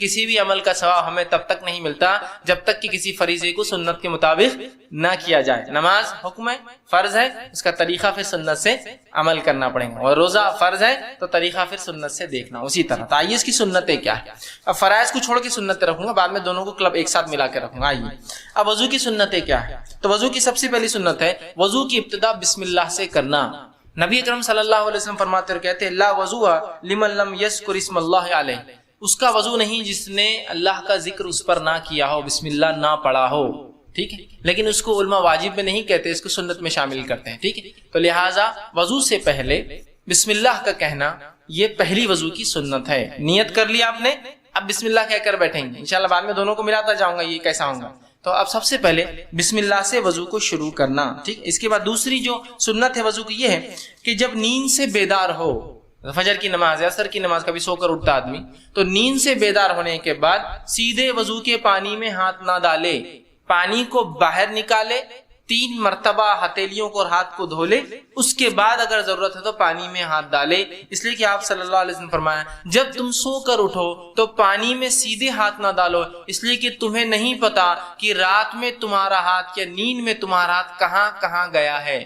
کسی بھی عمل کا ثواب ہمیں تب تک نہیں ملتا جب تک کہ کسی فریضے کو سنت کے مطابق نہ کیا جائے. نماز حکم ہے، فرض ہے، اس کا طریقہ پھر سنت سے عمل کرنا پڑے گا، اور روزہ فرض ہے تو طریقہ پھر سنت سے دیکھنا. اسی طرح تو آئیے اس کی سنتیں کیا ہے. اب فرائض کو چھوڑ کے سنتیں رکھوں گا، بعد میں دونوں کو کلب ایک ساتھ ملا کے رکھوں گا. آئیے اب وضو کی سنتیں کیا ہے. تو وضو کی سب سے پہلی سنت ہے وضو کی ابتدا بسم اللہ سے کرنا. نبی اکرم صلی اللہ علیہ وسلم فرماتے اور کہتے ہیں لا وضو لمن لم یذکر اسم اللہ علیہ، اس کا وضو نہیں جس نے اللہ کا ذکر اس پر نہ کیا ہو، بسم اللہ نہ پڑھا ہو. ٹھیک ہے، لیکن اس کو علماء واجب میں نہیں کہتے، اس کو سنت میں شامل کرتے ہیں. ٹھیک ہے، تو لہٰذا وضو سے پہلے بسم اللہ کا کہنا یہ پہلی وضو کی سنت ہے. نیت کر لی آپ نے، اب بسم اللہ کہہ کر بیٹھیں گے. انشاءاللہ بعد میں دونوں کو ملاتا جاؤں گا یہ کیسا ہوگا. تو اب سب سے پہلے بسم اللہ سے وضو کو شروع کرنا. ٹھیک، اس کے بعد دوسری جو سنت ہے وضو کی یہ ہے کہ جب نیند سے بیدار ہو، فجر کی نماز، عصر کی نماز، کبھی سو کر اٹھتا آدمی، تو نیند سے بیدار ہونے کے بعد سیدھے وضو کے پانی میں ہاتھ نہ ڈالے، پانی کو باہر نکالے، 3 مرتبہ ہتھیلیوں کو اور ہاتھ کو دھو لے، اس کے بعد اگر ضرورت ہے تو پانی میں ہاتھ ڈالے. اس لیے کہ آپ صلی اللہ علیہ وسلم فرمایا جب تم سو کر اٹھو تو پانی میں سیدھے ہاتھ نہ ڈالو، اس لیے کہ تمہیں نہیں پتا کہ رات میں تمہارا ہاتھ یا نیند میں تمہارا ہاتھ کہاں کہاں گیا ہے.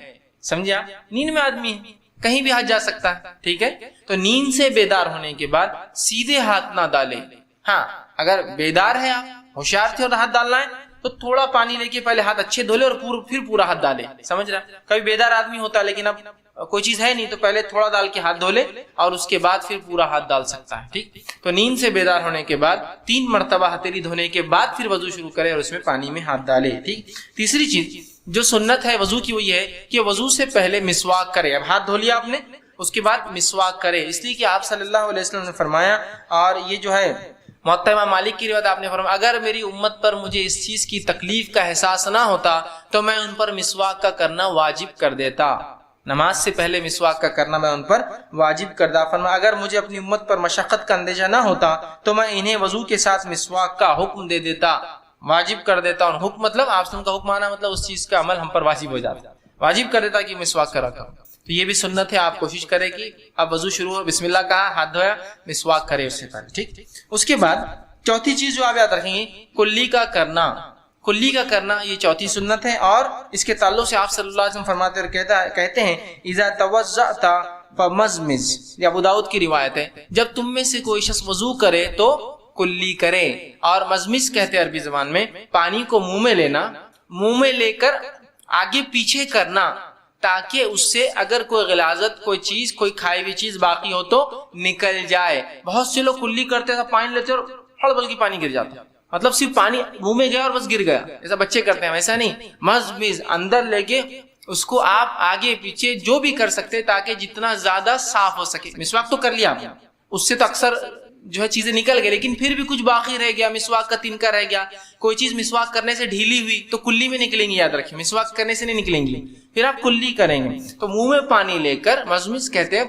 سمجھے آپ؟ نیند میں آدمی ہے، کہیں بھی ہاتھ جا سکتا ہے. ٹھیک ہے، تو نیند سے بیدار ہونے کے بعد سیدھے ہاتھ نہ ڈالے. ہاں اگر بیدار ہے، آپ ہوشیار تھے اور ہاتھ ڈالنا ہے تو تھوڑا پانی لے کے پہلے ہاتھ اچھے دھولے اور پھر پورا ہاتھ ڈالے. سمجھ رہا؟ کبھی بیدار آدمی ہوتا ہے لیکن اب کوئی چیز ہے نہیں تو پہلے تھوڑا ڈال کے ہاتھ دھولے اور اس کے بعد پھر پورا ہاتھ ڈال سکتا ہے. ٹھیک، تو نیند سے بیدار ہونے کے بعد 3 مرتبہ ہتھیلی دھونے کے بعد پھر وضو شروع کرے اور اس میں پانی میں ہاتھ ڈالے. ٹھیک، تیسری چیز جو سنت ہے وضو کی وہ یہ ہے کہ وضو سے پہلے مسواک کرے. اب ہاتھ دھو لیا آپ نے، اس کے بعد مسواک کرے، اس لیے کہ آپ صلی اللہ علیہ وسلم نے فرمایا، اور یہ جو ہے موطا امام مالک کی روایت، آپ نے فرمایا اگر میری امت پر مجھے اس چیز کی تکلیف کا احساس نہ ہوتا تو میں ان پر مسواک کا کرنا واجب کر دیتا. نماز سے پہلے مسواک کا کرنا میں ان پر واجب کر دیتا. فرمایا اگر مجھے اپنی امت پر مشقت کا اندیشہ نہ ہوتا تو میں انہیں وضو کے ساتھ مسواک کا حکم دے دیتا، واجب کر دیتا. اور حکم مطلب آپ سے ان کا حکم آنا مطلب اس چیز کا عمل ہم پر واجب ہو جاتا، واجب کر دیتا کہ مسواک کرا کرو. تو یہ بھی سنت ہے، آپ کوشش کریں کہ اب وضو شروع ہو، بسم اللہ کہا، ہاتھ دھویا، مسواک کرے اس سے پہلے. ٹھیک، اس کے بعد چوتھی چیز جو آپ یاد رکھیں گے کلی کا کرنا. کلی کا کرنا یہ چوتھی سنت ہے، اور اس کے تعلق سے آپ صلی اللہ علیہ وسلم فرماتے اور کہتے ہیں اذا توضأت فمزمز، یہ ابو داؤد کی روایت ہے، جب تم میں سے کوئی شخص وضو کرے تو کلی کرے. اور مزمز کہتے ہیں عربی زبان میں پانی کو منہ میں لینا، منہ میں لے کر آگے پیچھے کرنا تاکہ اس سے اگر کوئی غلاظت، کوئی چیز، کوئی کھائی ہوئی چیز باقی ہو تو نکل جائے. بہت سے لوگ کلی کرتے ہیں، پانی لیتے اور ہڑبل کی پانی گر جاتا، مطلب صرف پانی منہ میں گیا اور بس گر گیا، ایسا بچے کرتے ہیں. ویسا نہیں، مزمز اندر لے کے اس کو آپ آگے پیچھے جو بھی کر سکتے تاکہ جتنا زیادہ صاف ہو سکے. مسواک تو کر لیا آپ نے، اس سے تو اکثر جو ہے چیزیں نکل گئی، لیکن پھر بھی کچھ باقی رہ گیا، مسواک کا تنکا رہ گیا، کوئی چیز مسواک کرنے سے ڈھیلی ہوئی تو کلی میں نکلیں گی. یاد رکھیں مسواک کرنے سے نہیں نکلیں گی، پھر آپ کلی کریں گے. تو منہ میں پانی لے کر مزمز کہتے ہیں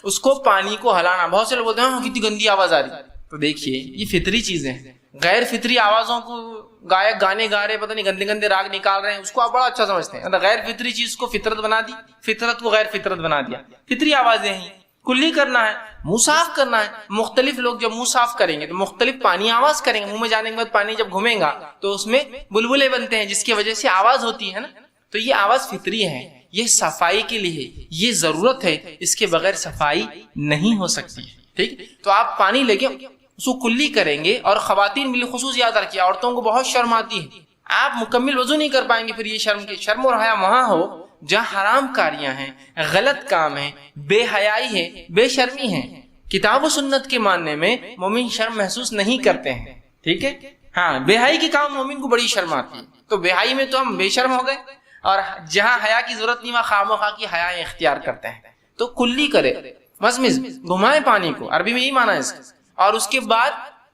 اس کو پانی کو ہلانا. بہت سے لوگ بولتے ہیں کتنی گندی آواز آ رہی. تو دیکھیے یہ فطری چیزیں ہیں، غیر فطری آوازوں کو گائک گانے گا رہے، پتہ نہیں گندے گندے راگ نکال رہے ہیں، اس کو آپ بڑا اچھا سمجھتے ہیں. غیر فطری چیز کو فطرت بنا دی، فطرت کو غیر فطرت بنا دیا. فطری آوازیں ہیں، کلی کرنا ہے، منہ صاف کرنا ہے. مختلف لوگ جب منہ صاف کریں گے تو مختلف پانی آواز کریں گے. منہ میں جانے کے بعد پانی جب گھومے گا تو اس میں بلبلے بنتے ہیں جس کی وجہ سے آواز ہوتی ہے نا. تو یہ آواز فطری ہے، یہ صفائی کے لیے، یہ ضرورت ہے، اس کے بغیر صفائی نہیں ہو سکتی. ٹھیک، تو آپ پانی لے کے اس کو کلی کریں گے. اور خواتین بالخصوص یاد رکھیے، عورتوں کو بہت شرم آتی ہے، آپ مکمل وضو نہیں کر پائیں گے. پھر یہ شرم اور حیا وہاں ہو جہاں حرام کاریاں ہیں، غلط کام ہیں، بے حیائی ہے، بے شرمی ہے. کتاب و سنت کے ماننے میں مومن شرم محسوس نہیں کرتے ہیں. ٹھیک ہے، ہاں بے حیائی کے کام مومن کو بڑی شرم آتی ہے. تو بے حیائی میں تو ہم بے شرم ہو گئے، اور جہاں حیا کی ضرورت نہیں وہاں خامخواہ کی حیا اختیار کرتے ہیں. تو کلی کرے، مزمز گھمائے پانی کو، عربی میں یہی معنی ہے اس کا. اور اس کے بعد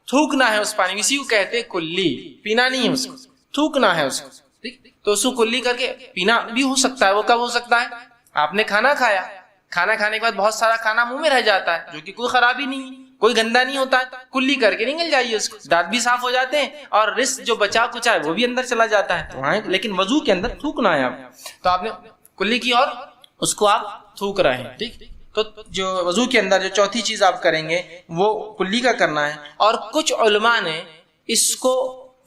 تھوکنا ہے اس پانی کو، اسی کو کہتے کلی. پینا نہیں ہے اس کو، تھوکنا ہے اس کو. ٹھیک، تو اس کو کلی کر کے پینا بھی ہو سکتا ہے. وہ کب ہو سکتا ہے؟ آپ نے کھانا کھایا، کھانا کھانے کے بعد بہت سارا کھانا منہ میں رہ جاتا ہے جو کہ کوئی خرابی نہیں، کوئی گندا نہیں ہوتا ہے، کلی کر کے نکل جائیے اس کو. دانت بھی صاف ہو جاتے ہیں اور رزق جو بچا کچا ہے وہ بھی اندر چلا جاتا ہے. لیکن وضو کے اندر تھوکنا ہے آپ. تو آپ نے کلی کی اور اس کو آپ تھوک رہے ہیں. ٹھیک، تو جو وضو کے اندر جو چوتھی چیز آپ کریں گے وہ کلی کا کرنا ہے. اور کچھ علماء نے اس کو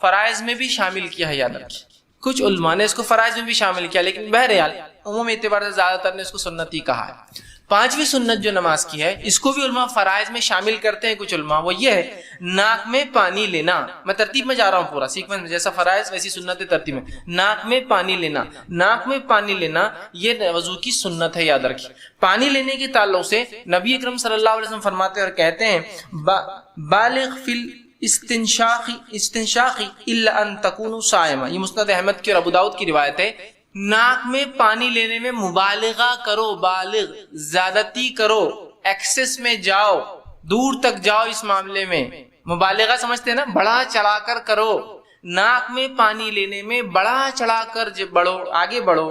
فرائض میں بھی شامل کیا ہے، یاد رکھیے کچھ علماء نے اس کو فرائض میں بھی شامل کیا، لیکن بہرحال عمومی اعتبار سے زیادہ تر نے اس کو سنت ہی کہا ہے. پانچویں سنت جو نماز کی ہے اس کو بھی علماء فرائض میں شامل کرتے ہیں کچھ علماء، وہ یہ ہے ناک میں پانی لینا. میں ترتیب میں جا رہا ہوں پورا سیکوینس میں، جیسا فرائض ویسی سنت ترتیب میں. ناک میں پانی لینا، ناک میں پانی لینا یہ وضو کی سنت ہے، یاد رکھیے. پانی لینے کے تعلق سے نبی اکرم صلی اللہ علیہ وسلم فرماتے اور کہتے ہیں بالغ فی استنشاقی الا ان تکونوا صائما. یہ مسند احمد کی اور ابو داؤد کی روایت ہے. ناک میں پانی لینے میں مبالغہ کرو، بالغ زیادتی کرو، ایکسس میں جاؤ، دور تک جاؤ اس معاملے میں. مبالغہ سمجھتے ہیں نا، بڑا چڑھا کر کرو. ناک میں پانی لینے میں بڑا چڑھا کر بڑھو، آگے بڑھو،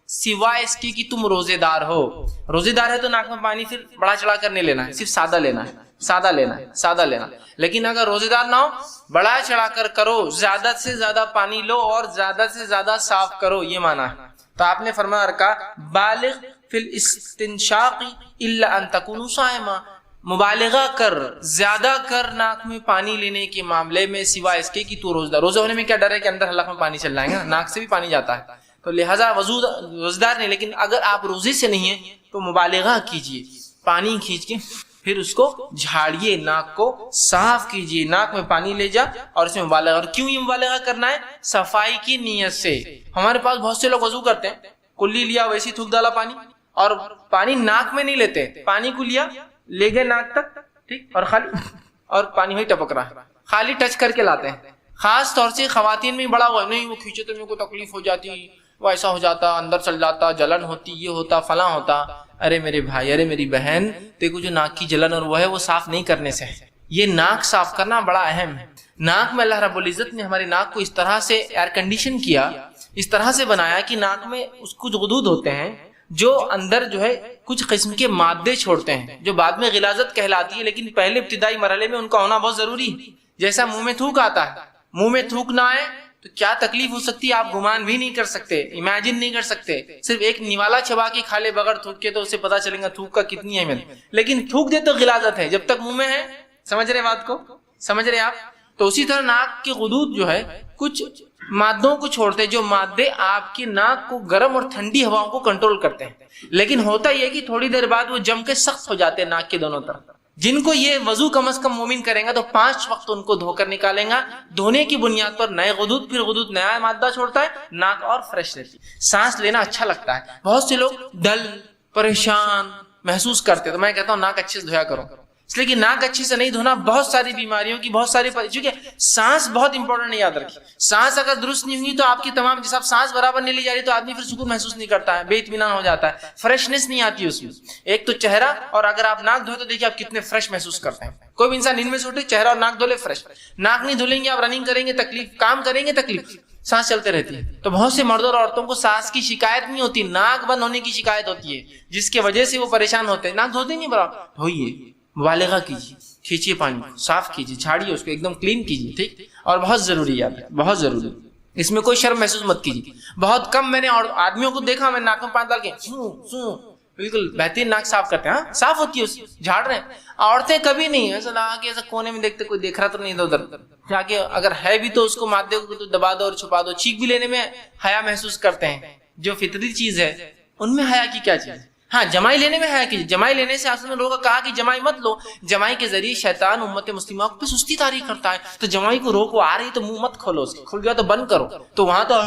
سوائے اس کی کہ تم روزے دار ہو. روزے دار ہے تو ناک میں پانی پھر بڑا چڑھا کر نہیں لینا ہے، صرف سادہ لینا ہے، سادہ لینا ہے، سادہ لینا. لیکن اگر روزے دار نہ ہو بڑا چڑھا کر کرو، زیادہ سے زیادہ پانی لو اور زیادہ سے زیادہ صاف کرو، یہ معنی ہے. تو آپ نے فرمایا اور کہا بالغ فی الاستنشاق الا ان تکونوا صائما، مبالغہ کر، زیادہ کر ناک میں پانی لینے کے معاملے میں سوائے اس کے کہ تو روزہ دار. روزہ ہونے میں کیا ڈر ہے کہ اندر حلق میں پانی چل جائے گا، ناک سے بھی پانی جاتا ہے، تو لہٰذا روزدار نہیں. لیکن اگر آپ روزے سے نہیں ہیں تو مبالغہ کیجئے، پانی کھینچ کے پھر اس کو جھاڑیے، ناک کو صاف کیجئے. ناک میں پانی لے جا اور اس میں مبالغہ. اور کیوں یہ مبالغہ کرنا ہے؟ صفائی کی نیت سے. ہمارے پاس بہت سے لوگ وضو کرتے ہیں، کلی لیا ویسے تھوک ڈالا پانی، اور پانی ناک میں نہیں لیتے، پانی کو لیا لے گئے ناک تک، ٹھیک، اور خالی اور پانی وہی ٹپک رہا ہے، خالی ٹچ کر کے لاتے ہیں. خاص طور سے خواتین میں بڑا ہوا نہیں، وہ کھینچے تو میرے کو تکلیف ہو جاتی، وہ ایسا ہو جاتا، اندر چل جاتا، جلن ہوتی، یہ ہوتا، فلاں ہوتا. ارے میرے بھائی، ارے میری بہن، دیکھو جو ناک کی جلن اور وہ ہے وہ صاف نہیں کرنے سے ہے. یہ ناک صاف کرنا بڑا اہم ہے. ناک میں اللہ رب العزت نے ہماری ناک کو اس طرح سے ایئر کنڈیشن کیا، اس طرح سے بنایا کہ ناک میں اس کچھ غدود ہوتے ہیں جو اندر جو ہے کچھ قسم کے مادے چھوڑتے ہیں جو بعد میں غلاظت کہلاتی ہے، لیکن پہلے ابتدائی مرحلے میں ان کا ہونا بہت ضروری ہے. جیسا منہ میں تھوک آتا ہے، منہ میں تھوک نہ آئے تو کیا تکلیف ہو سکتی ہے آپ گمان بھی نہیں کر سکتے، امیجن نہیں کر سکتے. صرف ایک نوالا چبا کے کھا لے بغیر تھوک کے تو اسے پتا چلے گا تھوک کا کتنی اہمیت. لیکن تھوک دے تو غلاظت ہے، جب تک منہ میں ہے. سمجھ رہے بات کو؟ سمجھ رہے آپ؟ تو اسی طرح ناک کے غدود جو ہے کچھ مادوں کو چھوڑتے ہیں، جو مادے آپ کی ناک کو گرم اور ٹھنڈی ہواؤں کو کنٹرول کرتے ہیں. لیکن ہوتا یہ کہ تھوڑی دیر بعد وہ جم کے سخت ہو جاتے ہیں ناک کے دونوں طرف. جن کو یہ وضو کم از کم مومن کریں گا تو 5 وقت ان کو دھو کر نکالیں گا. دھونے کی بنیاد پر نئے غدود، پھر غدود نیا مادہ چھوڑتا ہے، ناک اور فریش رہتی ہے، سانس لینا اچھا لگتا ہے. بہت سے لوگ ڈل، پریشان محسوس کرتے، تو میں کہتا ہوں ناک اچھے سے دھویا کرو، اس لیے کہ ناک اچھے سے نہیں دھونا بہت ساری بیماریوں کی بہت ساری، کیونکہ سانس بہت امپورٹنٹ ہے، یاد رکھیے. سانس اگر درست نہیں ہوئی تو آپ کی تمام، جس آپ سانس برابر نہیں لی جا رہی تو آدمی پھر سکون محسوس نہیں کرتا ہے، بے اطمینان ہو جاتا ہے، فریشنس نہیں آتی اس میں. ایک تو چہرہ، اور اگر آپ ناک دھوئے تو دیکھیے آپ کتنے فریش محسوس کرتے ہیں. کوئی بھی انسان نیند میں سے اٹھے چہرہ اور ناک دھولے فریش. ناک نہیں دھولیں گے آپ، رننگ کریں گے تکلیف، کام کریں گے تکلیف، سانس چلتے رہتی ہے. تو بہت سے مردوں اور عورتوں کو سانس کی شکایت نہیں ہوتی، ناک بند ہونے کی شکایت ہوتی ہے، جس کی وجہ سے وہ پریشان ہوتے ہیں. ناک دھوتے نہیں برابر، دھوئیے، مبالغہ کیجیے، کھینچیے، پانی صاف کیجیے، جھاڑیے اس کو ایک دم کلین کیجیے، ٹھیک. اور بہت ضروری ہے، بہت ضروری، اس میں کوئی شرم محسوس مت کیجیے. بہت کم میں نے آدمیوں کو دیکھا، میں ناک میں پانی ڈال کے بالکل بہترین ناک صاف کرتے ہیں، ہاں صاف ہوتی ہے، اس جھاڑ رہے ہیں. عورتیں کبھی نہیں ایسا لگا کہ ایسا کونے میں دیکھتے کوئی دیکھ رہا تو نہیں ادھر جا کے، اگر ہے بھی تو اس کو مادے کو تو دبا دو اور چھپا دو. چیخ بھی لینے میں حیا محسوس کرتے ہیں، جو فطری چیز ہے ان میں حیا کی کیا چیز ہے. ہاں جمائی لینے میں حیا کیجیے. جمائی لینے سے اصل میں لوگوں کا کہا کہ جمائی مت لو. جمائی کے ذریعے شیطان امت مسلمہ پہ سستی طاری کرتا ہے، تو جمائی کو روکو. آ رہی تو منہ مت کھولو، اس کھل گیا تو بند کرو. تو وہاں تو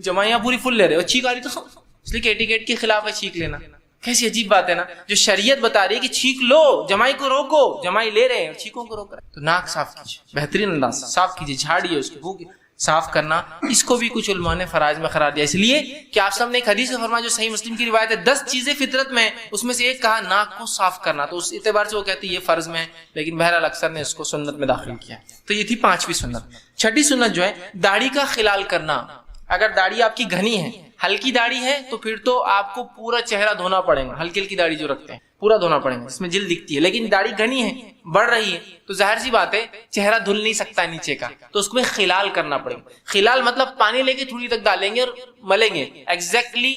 جمائیاں پوری فل لے رہے ہو، چیخ آ رہی تو اس لیے کہ ایٹیکیٹ کے خلاف ہے چیخ لینا. کیسی عجیب بات ہے نا، جو شریعت بتا رہی ہے کہ چھینک لو، جمائی کو روکو. جمائی لے رہے ہیں اور چھینکوں کو روک رہے ہیں. تو ناک صاف کیجیے، بہترین انداز سے صاف کیجیے، جھاڑیے اس کو. صاف کرنا اس کو بھی کچھ علماء نے فرائض میں قرار دیا، اس لیے کہ آپ سب نے ایک حدیث میں فرمایا جو صحیح مسلم کی روایت ہے، 10 چیزیں فطرت میں، اس میں سے ایک کہا ناک کو صاف کرنا. تو اس اعتبار سے وہ کہتی ہے یہ فرض میں ہے، لیکن بہرحال اکثر نے اس کو سنت میں داخل کیا. تو یہ تھی 5ویں سنت. 6ٹھی سنت جو ہے داڑھی کا خلال کرنا. اگر داڑھی آپ کی گھنی ہے، ہلکی داڑھی ہے، تو پھر تو آپ کو پورا چہرہ دھونا پڑے گا. ہلکی ہلکی داڑھی جو رکھتے ہیں پورا دھونا پڑے گا، اس میں جلد دکھتی ہے. لیکن داڑھی گھنی ہے، بڑھ رہی ہے، تو ظاہر سی بات ہے چہرہ دھل نہیں سکتا نیچے کا، تو اس میں خلال کرنا پڑے گا. خلال مطلب پانی لے کے تھوڑی تک ڈالیں گے اور ملیں گے، ایگزیکٹلی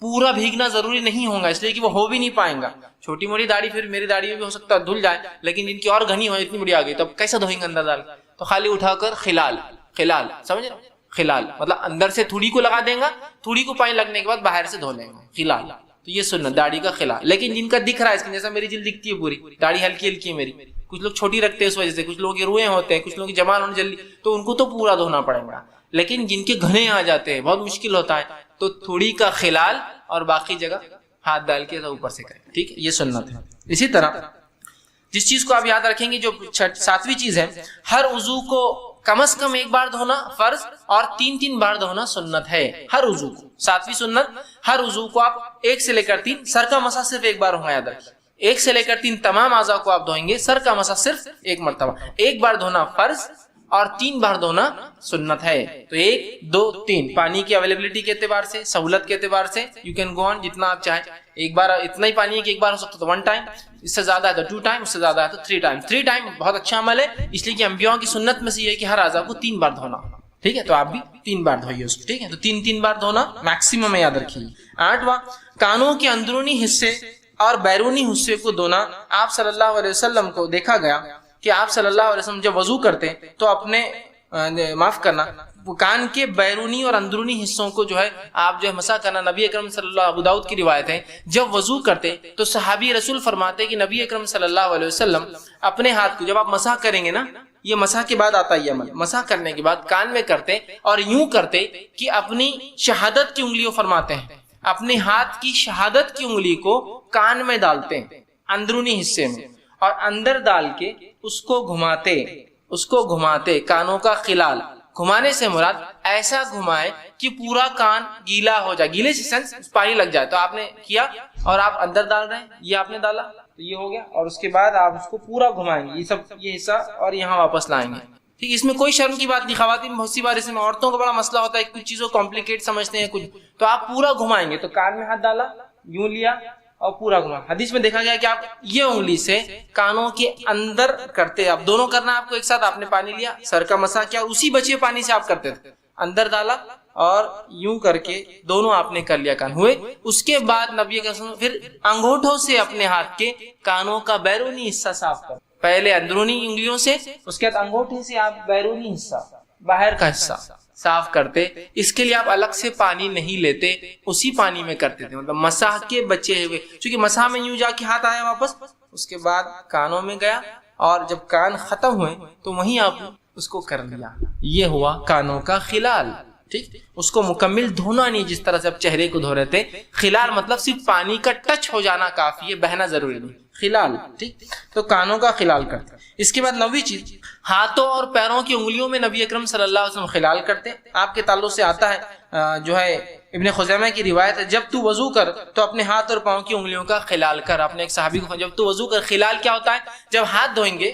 پورا بھیگنا ضروری نہیں ہوگا، اس لیے کہ وہ ہو بھی نہیں پائیں گا. چھوٹی موٹی داڑھی پھر میری داڑھی میں بھی ہو سکتا ہے دھل جائے، لیکن جن کی اور گھنی ہو اتنی بڑی آ گئی تب کیسے دھوئیں گے اندر ڈال؟ تو خالی اٹھا کر خلال سمجھ رہے؟ خلال مطلب اندر سے تھوڑی کو لگا دیں گا، تھوڑی کو پانی لگنے کے بعد باہر سے دھو لیں گے خلال. تو یہ سنت داڑھی کا خلال. لیکن جن کا دکھ رہا ہے اس جیسا میری جلد دکھتی ہے پوری، داڑھی ہلکی ہلکی ہے میری، کچھ لوگ چھوٹی رکھتے ہیں اس وجہ سے، کچھ لوگ کے روئے ہوتے ہیں، کچھ لوگ کی جمال ہونے جلدی، تو ان کو تو پورا دھونا پڑے گا. لیکن جن کے گھنے آ جاتے ہیں بہت مشکل ہوتا ہے، تو تھوڑی کا خلال اور باقی جگہ ہاتھ ڈال کے اوپر سے کریں. ٹھیک ہے، یہ سنت ہے. اسی طرح جس چیز کو آپ یاد رکھیں گے جو 7ویں چیز ہے، ہر وضو کو کم از کم ایک بار دھونا فرض اور 3 بار دھونا سنت ہے. ہر وضو کو 7ویں سنت، ہر وضو کو آپ 1 سے لے کر 3، سر کا مسح صرف ایک بار ہوگا، یاد رکھیں 1 سے لے کر 3 تمام اعضاء کو آپ دھوئیں گے، سر کا مسح صرف ایک مرتبہ، 1 بار دھونا فرض اور 3 بار دھونا سنت ہے. تو 1 2 3 پانی کی اویلیبلٹی کے اعتبار سے، سہولت کے اعتبار سے یو کین گو آن جتنا آپ چاہیں. ایک بار اتنا ہی پانی ہے کہ ایک بار ہو سکتا تو 1 ٹائم، اس سے زیادہ ہے تو 2 ٹائم، اس سے زیادہ ہے تو 3 ٹائم. 3 ٹائم بہت اچھا عمل ہے، اس لیے کہ انبیاء کی سنت میں سے یہ ہے کہ ہر اعضاء کو 3 بار دھونا. ٹھیک ہے، تو آپ بھی 3 بار دھوئیے اس کو. ٹھیک ہے، تو 3 بار دھونا میکسیمم ہے، یاد رکھیے. 8واں، کانوں کے اندرونی حصے اور بیرونی حصے کو دھونا. آپ صلی اللہ علیہ وسلم کو دیکھا گیا کہ آپ صلی اللہ علیہ وسلم جب وضو کرتے تو اپنے معاف کرنا کان کے بیرونی اور اندرونی حصوں کو جو ہے آپ جو ہے مسح کرنا. نبی اکرم صلی اللہ، ابو داؤد کی روایت ہے، جب وضو کرتے تو صحابی رسول فرماتے کہ نبی اکرم صلی اللہ علیہ وسلم اپنے ہاتھ کو جب آپ مسح کریں گے نا، یہ مسح کے بعد آتا ہے عمل، مسح کرنے کے بعد کان میں کرتے اور یوں کرتے کہ اپنی شہادت کی انگلیوں فرماتے ہیں، اپنے ہاتھ کی شہادت کی انگلی کو کان میں ڈالتے ہیں اندرونی حصے میں، اور اندر ڈال کے اس کو گھماتے کانوں کا خلال. گھمانے سے مراد ایسا گھمائے کہ پورا کان گیلا ہو جائے، گیلے سے سینس پانی لگ جائے. تو آپ نے کیا اور آپ اندر ڈال رہے ہیں، یہ آپ نے ڈالا تو یہ ہو گیا، اور اس کے بعد آپ اس کو پورا گھمائیں گے، یہ حصہ اور یہاں واپس لائیں گے. ٹھیک، اس میں کوئی شرم کی بات نہیں. خواتین بہت سی بار اس میں عورتوں کا بڑا مسئلہ ہوتا ہے، کچھ چیزوں کمپلیکیٹ سمجھتے ہیں کچھ، تو آپ پورا گھمائیں گے. تو کان میں ہاتھ ڈالا، یوں لیا اور پورا گھما. حدیث میں دیکھا گیا کہ آپ یہ انگلی سے کانوں کے اندر کرتے، آپ دونوں کرنا آپ کو ایک ساتھ. آپ نے پانی لیا، سر کا مسح کیا، اسی بچے پانی سے آپ کرتے تھے، اندر ڈالا اور یوں کر کے دونوں آپ نے کر لیا کان ہوئے. اس کے بعد نبی کے پھر انگوٹھوں سے اپنے ہاتھ کے کانوں کا بیرونی حصہ صاف کر، پہلے اندرونی انگلیوں سے، اس کے بعد انگوٹھے سے آپ بیرونی حصہ، باہر کا حصہ صاف کرتے. اس کے لیے آپ الگ سے پانی نہیں لیتے، اسی پانی میں کرتے تھے، مطلب مسح کے بچے ہوئے. چونکہ مسح میں یوں جا کے ہاتھ آیا واپس، اس کے بعد کانوں میں گیا، اور جب کان ختم ہوئے تو وہیں آپ اس کو کر لیا. یہ ہوا کانوں کا خلال. ٹھیک، اس کو مکمل دھونا نہیں جس طرح سے آپ چہرے کو دھو رہے تھے. خلال مطلب صرف پانی کا ٹچ ہو جانا کافی ہے، بہنا ضروری نہیں. خلال، ٹھیک، تو کانوں کا خلال کرتے. اس کے بعد 9ویں چیز، ہاتھوں اور پیروں کی انگلیوں میں نبی اکرم صلی اللہ علیہ وسلم خلال کرتے. آپ کے تعلق سے آتا ہے جو ہے ابن خزیمہ کی روایت ہے، جب تو وضو کر تو اپنے ہاتھ اور پاؤں کی انگلیوں کا خلال کر. اپنے ایک صحابی کو جب تو وضو کر، خلال کیا ہوتا ہے؟ جب ہاتھ دھوئیں گے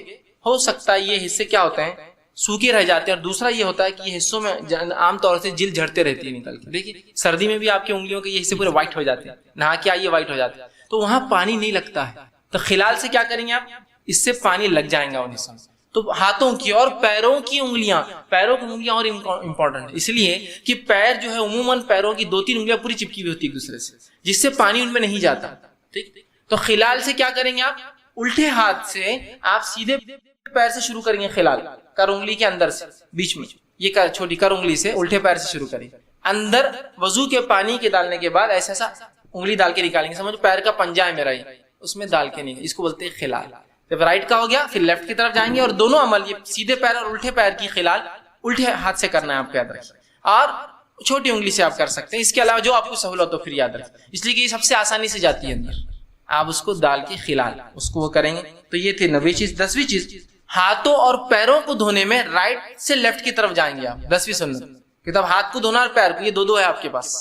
ہو سکتا ہے یہ حصے کیا ہوتے ہیں، سوکھے رہ جاتے ہیں، اور دوسرا یہ ہوتا ہے کہ یہ حصوں میں عام طور سے جلد جھڑتے رہتی ہے نکل کے. دیکھیے سردی میں بھی آپ کی انگلیوں کے یہ حصے پورے وائٹ ہو جاتے ہیں، نہا کے آئیے وائٹ ہو جاتے ہیں، تو وہاں پانی نہیں لگتا ہے. تو خلال سے کیا کریں گے آپ، اس سے پانی لگ جائیں گا ان حصوں میں. تو ہاتھوں کی اور پیروں کی انگلیاں اور امپورٹنٹ ہے، اس لیے کہ پیر جو ہے عموماً پیروں کی 2-3 انگلیاں پوری چپکی ہوئی ہوتی ہے ایک دوسرے سے، جس سے پانی ان میں نہیں جاتا. ٹھیک، تو خلال سے کیا کریں گے آپ، الٹے ہاتھ سے آپ سیدھے پیر سے شروع کریں گے. خلال کر انگلی کے اندر سے بیچ میں، یہ چھوٹی کر انگلی سے الٹے پیر سے شروع کریں، اندر وضو کے پانی کے ڈالنے کے بعد ایسا انگلی ڈال کے نکالیں گے. سمجھو پیر کا پنجہ ہے میرا، اس میں ڈال کے نہیں، اس کو بولتے ہیں خلال. جب رائٹ کا ہو گیا پھر لیفٹ کی طرف جائیں گے، اور دونوں عمل یہ سیدھے پیر اور الٹے پیر کی خلال الٹے ہاتھ سے کرنا ہے آپ کو، یاد رکھیں. اور چھوٹی انگلی سے آپ کر سکتے ہیں، اس کے علاوہ جو آپ کو سہولت ہو پھر یاد رکھیں، اس لیے کہ یہ سب سے آسانی سے جاتی ہے اندر. آپ اس کو ڈال کے خلال اس کو وہ کریں گے. تو یہ تھی 9ویں چیز. 10ویں چیز، ہاتھوں اور پیروں کو دھونے میں رائٹ سے لیفٹ کی طرف جائیں گے آپ. 10ویں سنت کہ تب ہاتھ کو دھونا اور پیر کو، یہ دو ہے آپ کے پاس،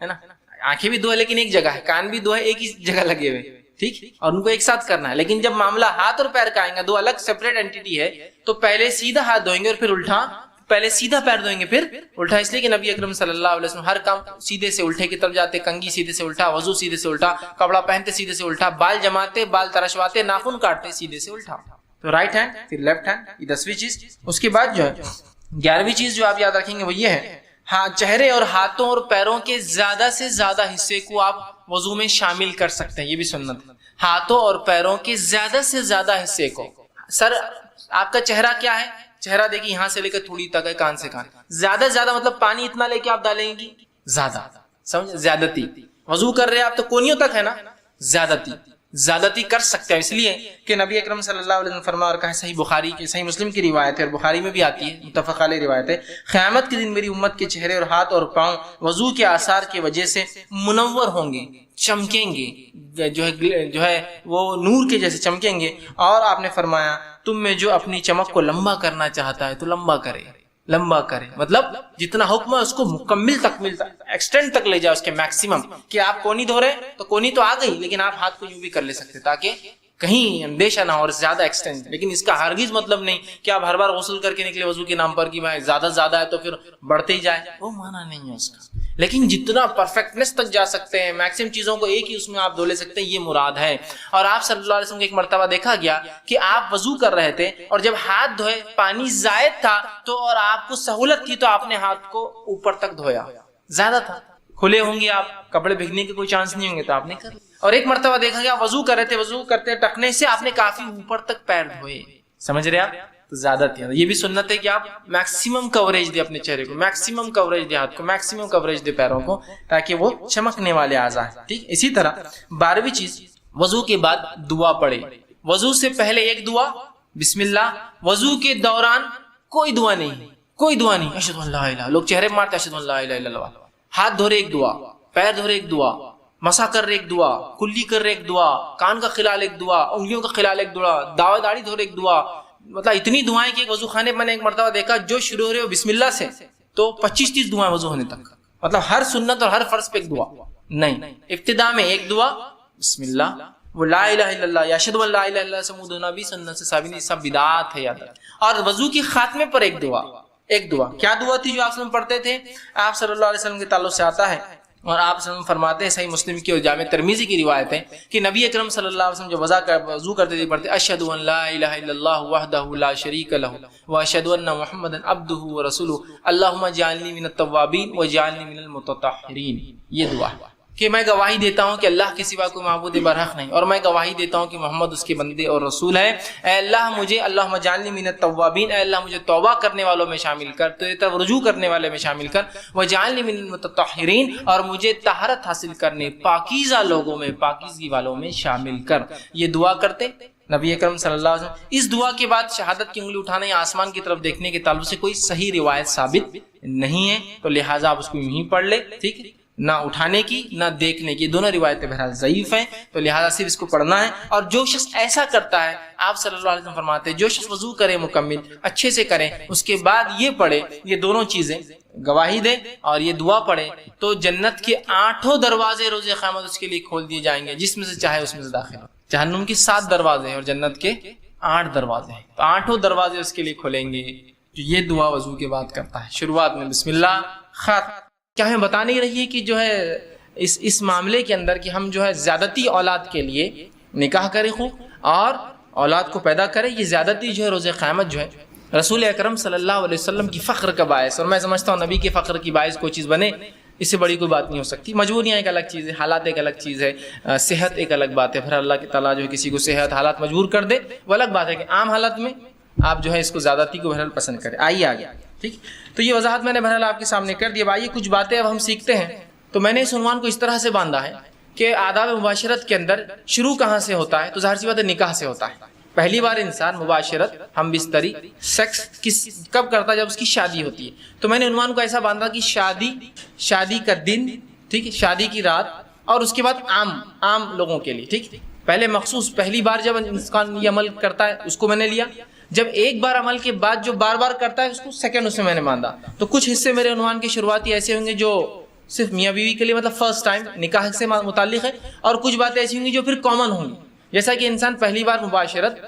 ہے نا. آنکھیں بھی دو ہے لیکن ایک جگہ ہے، کان بھی دو ہے ایک ہی جگہ لگے ہوئے، ٹھیک، اور ان کو ایک ساتھ کرنا ہے. لیکن جب معاملہ ہاتھ اور پیر کا آئیں گا، دو الگ سیپریٹ اینٹیٹی ہے، تو پہلے سیدھا ہاتھ دھوئیں گے اور پھر الٹا، پہلے سیدھا پیر دھوئیں گے پھر الٹا. اس لیے کہ نبی اکرم صلی اللہ علیہ وسلم ہر کام سیدھے سے الٹے کی طرف جاتے، کنگھی سیدھے سے الٹا، وضو سیدھے سے الٹا، کپڑا پہنتے سیدھے سے الٹا، بال جماتے، بال ترشواتے، ناخن کاٹتے سیدھے سے الٹا. تو رائٹ ہینڈ پھر لیفٹ ہینڈ، یہ 10ویں چیز. اس کے بعد جو ہے 11ویں چیز جو آپ یاد رکھیں گے وہ یہ ہے، ہاں چہرے اور ہاتھوں اور پیروں کے زیادہ سے زیادہ حصے کو آپ وضو میں شامل کر سکتے ہیں، یہ بھی سنت ہے، ہاتھوں اور پیروں کے زیادہ سے زیادہ حصے کو۔ سر آپ کا چہرہ کیا ہے؟ چہرہ دیکھیے یہاں سے لے کر تھوڑی تک ہے، کان سے کان، زیادہ سے زیادہ مطلب پانی اتنا لے کے آپ ڈالیں گی، زیادہ، سمجھ، زیادتی۔ وضو کر رہے ہیں آپ تو کونیوں تک ہے نا، زیادتی کر سکتے ہیں، اس لیے کہ نبی اکرم صلی اللہ علیہ وسلم فرما اور کہا، صحیح بخاری کی، صحیح مسلم کی روایت ہے اور بخاری میں بھی آتی ہے، متفق علیہ روایت ہے، قیامت کے دن میری امت کے چہرے اور ہاتھ اور پاؤں وضو کے آثار کی وجہ سے منور ہوں گے، چمکیں گے، جو ہے وہ نور کے جیسے چمکیں گے۔ اور آپ نے فرمایا تم میں جو اپنی چمک کو لمبا کرنا چاہتا ہے تو لمبا کرے، مطلب جتنا حکم ہے اس کو مکمل تکمیل ایکسٹینڈ تک لے جائے، اس کے میکسیمم، کہ آپ کونی دھو رہے تو کونی تو آ گئی، لیکن آپ ہاتھ کو یوں بھی کر لے سکتے تاکہ کہیں اندیشہ نہ ہو اور زیادہ ایکسٹینڈ۔ لیکن اس کا ہرگز مطلب نہیں کہ آپ ہر بار غسل کر کے نکلے وضو کے نام پر کہ بھائی زیادہ ہے تو پھر بڑھتے ہی جائے، وہ معنی نہیں ہے اس کا، لیکن جتنا پرفیکٹنس تک جا سکتے ہیں، میکسیمم چیزوں کو ایک ہی اس میں آپ دھو لے سکتے ہیں، یہ مراد ہے۔ اور آپ صلی اللہ علیہ وسلم کو ایک مرتبہ دیکھا گیا کہ آپ وضو کر رہے تھے اور جب ہاتھ دھوئے پانی زائد تھا تو اور آپ کو سہولت تھی تو آپ نے ہاتھ کو اوپر تک دھویا، زیادہ تھا، کھلے ہوں گے آپ، کپڑے بھیگنے کے کوئی چانس نہیں ہوں گے تو آپ نے کر۔ اور ایک مرتبہ دیکھا گیا وضو کر رہے تھے، وضو کرتے ٹکنے سے آپ نے کافی اوپر تک پیر دھوئے، سمجھ رہے آپ، تو زیادہ تھی۔ یہ بھی سنت ہے کہ آپ میکسیمم کوریج دے اپنے چہرے کو، میکسیمم کوریج دے ہاتھ کو، میکسیمم کوریج دے پیروں کو، تاکہ وہ چمکنے والے اعضاء ہیں، ٹھیک۔ اسی طرح 12ویں چیز، وضو کے بعد دعا پڑھے۔ وضو سے پہلے ایک دعا بسم اللہ، وضو کے دوران کوئی دعا نہیں، اشہد ان لا الہ، لوگ چہرے مارتے اشہد ان لا الہ الا اللہ، ہاتھ دھو رہے ایک دعا، پیر دھو رہے ایک دعا، مسا کر رہے ایک دعا، کلی کر رہے ایک دعا، کان کا خلال ایک دعا، انگلیوں کا خلال ایک دعا، داڑھی دھو رہے ایک دعا، مطلب اتنی دعائیں کہ ایک وضو خانے میں نے ایک مرتبہ دیکھا جو شروع ہو رہے ہو بسم اللہ سے تو 25-30 دعائیں وضو ہونے تک، مطلب ہر سنت اور ہر فرض پہ ایک دعا نہیں، ابتدا میں ایک دعا بسم اللہ، وہ لا الہ الا اللہ یا اشہد ان لا الہ الا اللہ سے مودنا بھی سنت سے ثابت نہیں، سب بدعات ہے یاد رکھ۔ اور وضو کی خاتمے پر ایک دعا کیا دعا تھی جو آپ وسلم پڑھتے تھے؟ آپ صلی اللہ علیہ وسلم کے تعلق سے آتا ہے اور آپ صلی اللہ علیہ وسلم فرماتے ہیں، صحیح مسلم کی اور جامع ترمذی کی روایت ہے کہ نبی اکرم صلی اللہ علیہ وسلم جو وضو کرتے تھے پڑھتے اشہد ان لا الہ الا اللہ وحدہ لا شریک لہ واشہد ان محمدا عبدہ ورسولہ اللہم اجعلنی من التوابین واجعلنی من المتطہرین۔ یہ دعا کہ میں گواہی دیتا ہوں کہ اللہ کے سوا کوئی معبود برحق نہیں، اور میں گواہی دیتا ہوں کہ محمد اس کے بندے اور رسول ہے۔ اے اللہ مجھے، اللہم اجعلنی من التوابین، اے اللہ مجھے توبہ کرنے والوں میں شامل کر، تیری طرف رجوع کرنے والے میں شامل کر، واجعلنی من المتطہرین، اور مجھے طہارت حاصل کرنے پاکیزہ لوگوں میں، پاکیزگی والوں میں شامل کر۔ یہ دعا کرتے نبی اکرم صلی اللہ علیہ وسلم۔ اس دعا کے بعد شہادت کی انگلی اٹھانے یا آسمان کی طرف دیکھنے کے تعلق سے کوئی صحیح روایت ثابت نہیں ہے، تو لہٰذا آپ اس کو یوں ہی پڑھ لے، ٹھیک ہے، نہ اٹھانے کی نہ دیکھنے کی، دونوں روایتیں بہرحال ضعیف ہیں، تو لہٰذا صرف اس کو پڑھنا ہے۔ اور جو شخص ایسا کرتا ہے، آپ صلی اللہ علیہ وسلم فرماتے ہیں جو شخص وضو کرے مکمل اچھے سے کرے، اس کے بعد یہ پڑھے، یہ دونوں چیزیں گواہی دے اور یہ دعا پڑھے، تو جنت کے 8 دروازے روز قیامت اس کے لیے کھول دیے جائیں گے، جس میں سے چاہے اس میں سے داخل ہو۔ جہنم کے 7 دروازے ہیں اور جنت کے 8 دروازے ہیں، تو 8 دروازے اس کے لیے کھولیں گے جو یہ دعا وضو کے بعد کرتا ہے، شروعات میں بسم اللہ خاتمہ۔ کیا ہمیں بتا نہیں رہی ہے کہ جو ہے اس معاملے کے اندر کہ ہم جو ہے زیادتی اولاد کے لیے نکاح کریں خوب اور اولاد کو پیدا کریں، یہ زیادتی جو ہے روز قیامت جو ہے رسول اکرم صلی اللہ علیہ وسلم کی فخر کا باعث، اور میں سمجھتا ہوں نبی کے فخر کی باعث کوئی چیز بنے اس سے بڑی کوئی بات نہیں ہو سکتی۔ مجبوریاں ایک الگ چیز ہے، حالات ایک الگ چیز ہے، صحت ایک الگ بات ہے، پھر اللہ کی تعالیٰ جو ہے کسی کو صحت حالات مجبور کر دے وہ الگ بات ہے، کہ عام حالت میں آپ جو ہے اس کو زیادتی کو بہرحال پسند کریں۔ آئیے آگے، ٹھیک، تو یہ وضاحت میں نے بہرحال آپ کے سامنے کر دی۔ اب آئیے کچھ باتیں اب ہم سیکھتے ہیں۔ تو میں نے اس عنوان کو اس طرح سے باندھا ہے کہ آداب مباشرت کے اندر شروع کہاں سے ہوتا ہے؟ تو ظاہر سی بات ہے نکاح سے ہوتا ہے۔ پہلی بار انسان مباشرت، ہم بستری، سیکس کب کرتا ہے؟ جب اس کی شادی ہوتی ہے۔ تو میں نے عنوان کو ایسا باندھا کہ شادی کا دن، ٹھیک ہے، شادی کی رات، اور اس کے بعد عام لوگوں کے لیے، ٹھیک، پہلے مخصوص پہلی بار جب انسان یہ عمل کرتا ہے اس کو میں نے لیا، جب ایک بار عمل کے بعد جو بار بار کرتا ہے اس کو سیکنڈ اس میں میں نے باندھا۔ تو کچھ حصے میرے عنوان کے شروعاتی ایسے ہوں گے جو صرف میاں بیوی کے لیے، مطلب فرسٹ ٹائم نکاح سے متعلق ہے، اور کچھ باتیں ایسی ہوں گی جو پھر کامن ہوں گی، جیسا کہ انسان پہلی بار مباشرت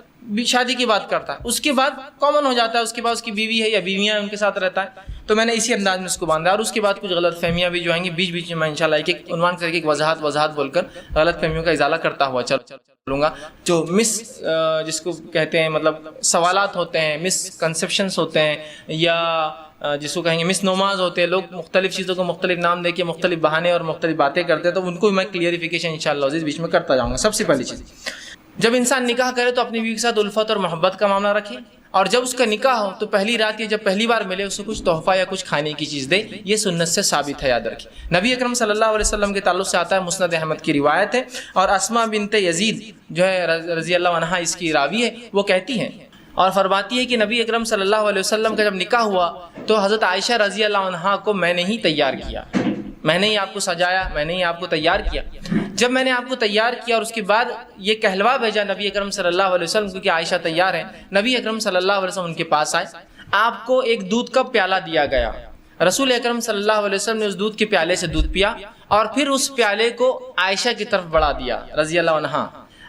شادی کے بعد کرتا ہے، اس کے بعد کامن ہو جاتا ہے، اس کے بعد اس کی بیوی ہے یا بیویاں ان کے ساتھ رہتا ہے۔ تو میں نے اسی انداز میں اس کو باندھا، اور اس کے بعد کچھ غلط فہمیاں بھی جو آئیں گی بیچ بیچ میں انشاءاللہ ایک ایک عنوان کر کے ایک وضاحت بول کر غلط فہمیوں کا ازالہ کرتا ہوا چلوں گا۔ جو جس کو کہتے ہیں مطلب سوالات ہوتے ہیں، مس کنسیپشنس ہوتے ہیں، یا جس کو کہیں گے مس نماز ہوتے ہیں، لوگ مختلف چیزوں کو مختلف نام دے کے مختلف بہانے اور مختلف باتیں کرتے ہیں، تو ان کو میں کلیئریفیکیشن انشاءاللہ عزیز بیچ میں کرتا جاؤں گا۔ سب سے پہلی چیز، جب انسان نکاح کرے تو اپنی بیوی کے ساتھ الفت اور محبت کا معاملہ رکھے، اور جب اس کا نکاح ہو تو پہلی رات یا جب پہلی بار ملے اسے کچھ تحفہ یا کچھ کھانے کی چیز دے، یہ سنت سے ثابت ہے، یاد رکھیں۔ نبی اکرم صلی اللہ علیہ وسلم کے تعلق سے آتا ہے، مسند احمد کی روایت ہے، اور اسماء بنت یزید جو ہے رضی اللہ عنہا اس کی راوی ہے، وہ کہتی ہیں اور فرماتی ہے کہ نبی اکرم صلی اللہ علیہ وسلم کا جب نکاح ہوا تو حضرت عائشہ رضی اللہ عنہا کو میں نے ہی تیار کیا، میں نے ہی آپ کو سجایا، میں نے ہی آپ کو تیار کیا۔ جب میں نے آپ کو تیار کیا اور اس کے بعد یہ کہلوا بھیجا نبی اکرم صلی اللہ علیہ وسلم کو کہ عائشہ تیار ہے، نبی اکرم صلی اللہ علیہ وسلم ان کے پاس آئے، آپ کو ایک دودھ کا پیالہ دیا گیا، رسول اکرم صلی اللہ علیہ وسلم نے اس دودھ کے پیالے سے دودھ پیا اور پھر اس پیالے کو عائشہ کی طرف بڑھا دیا رضی اللہ عنہا۔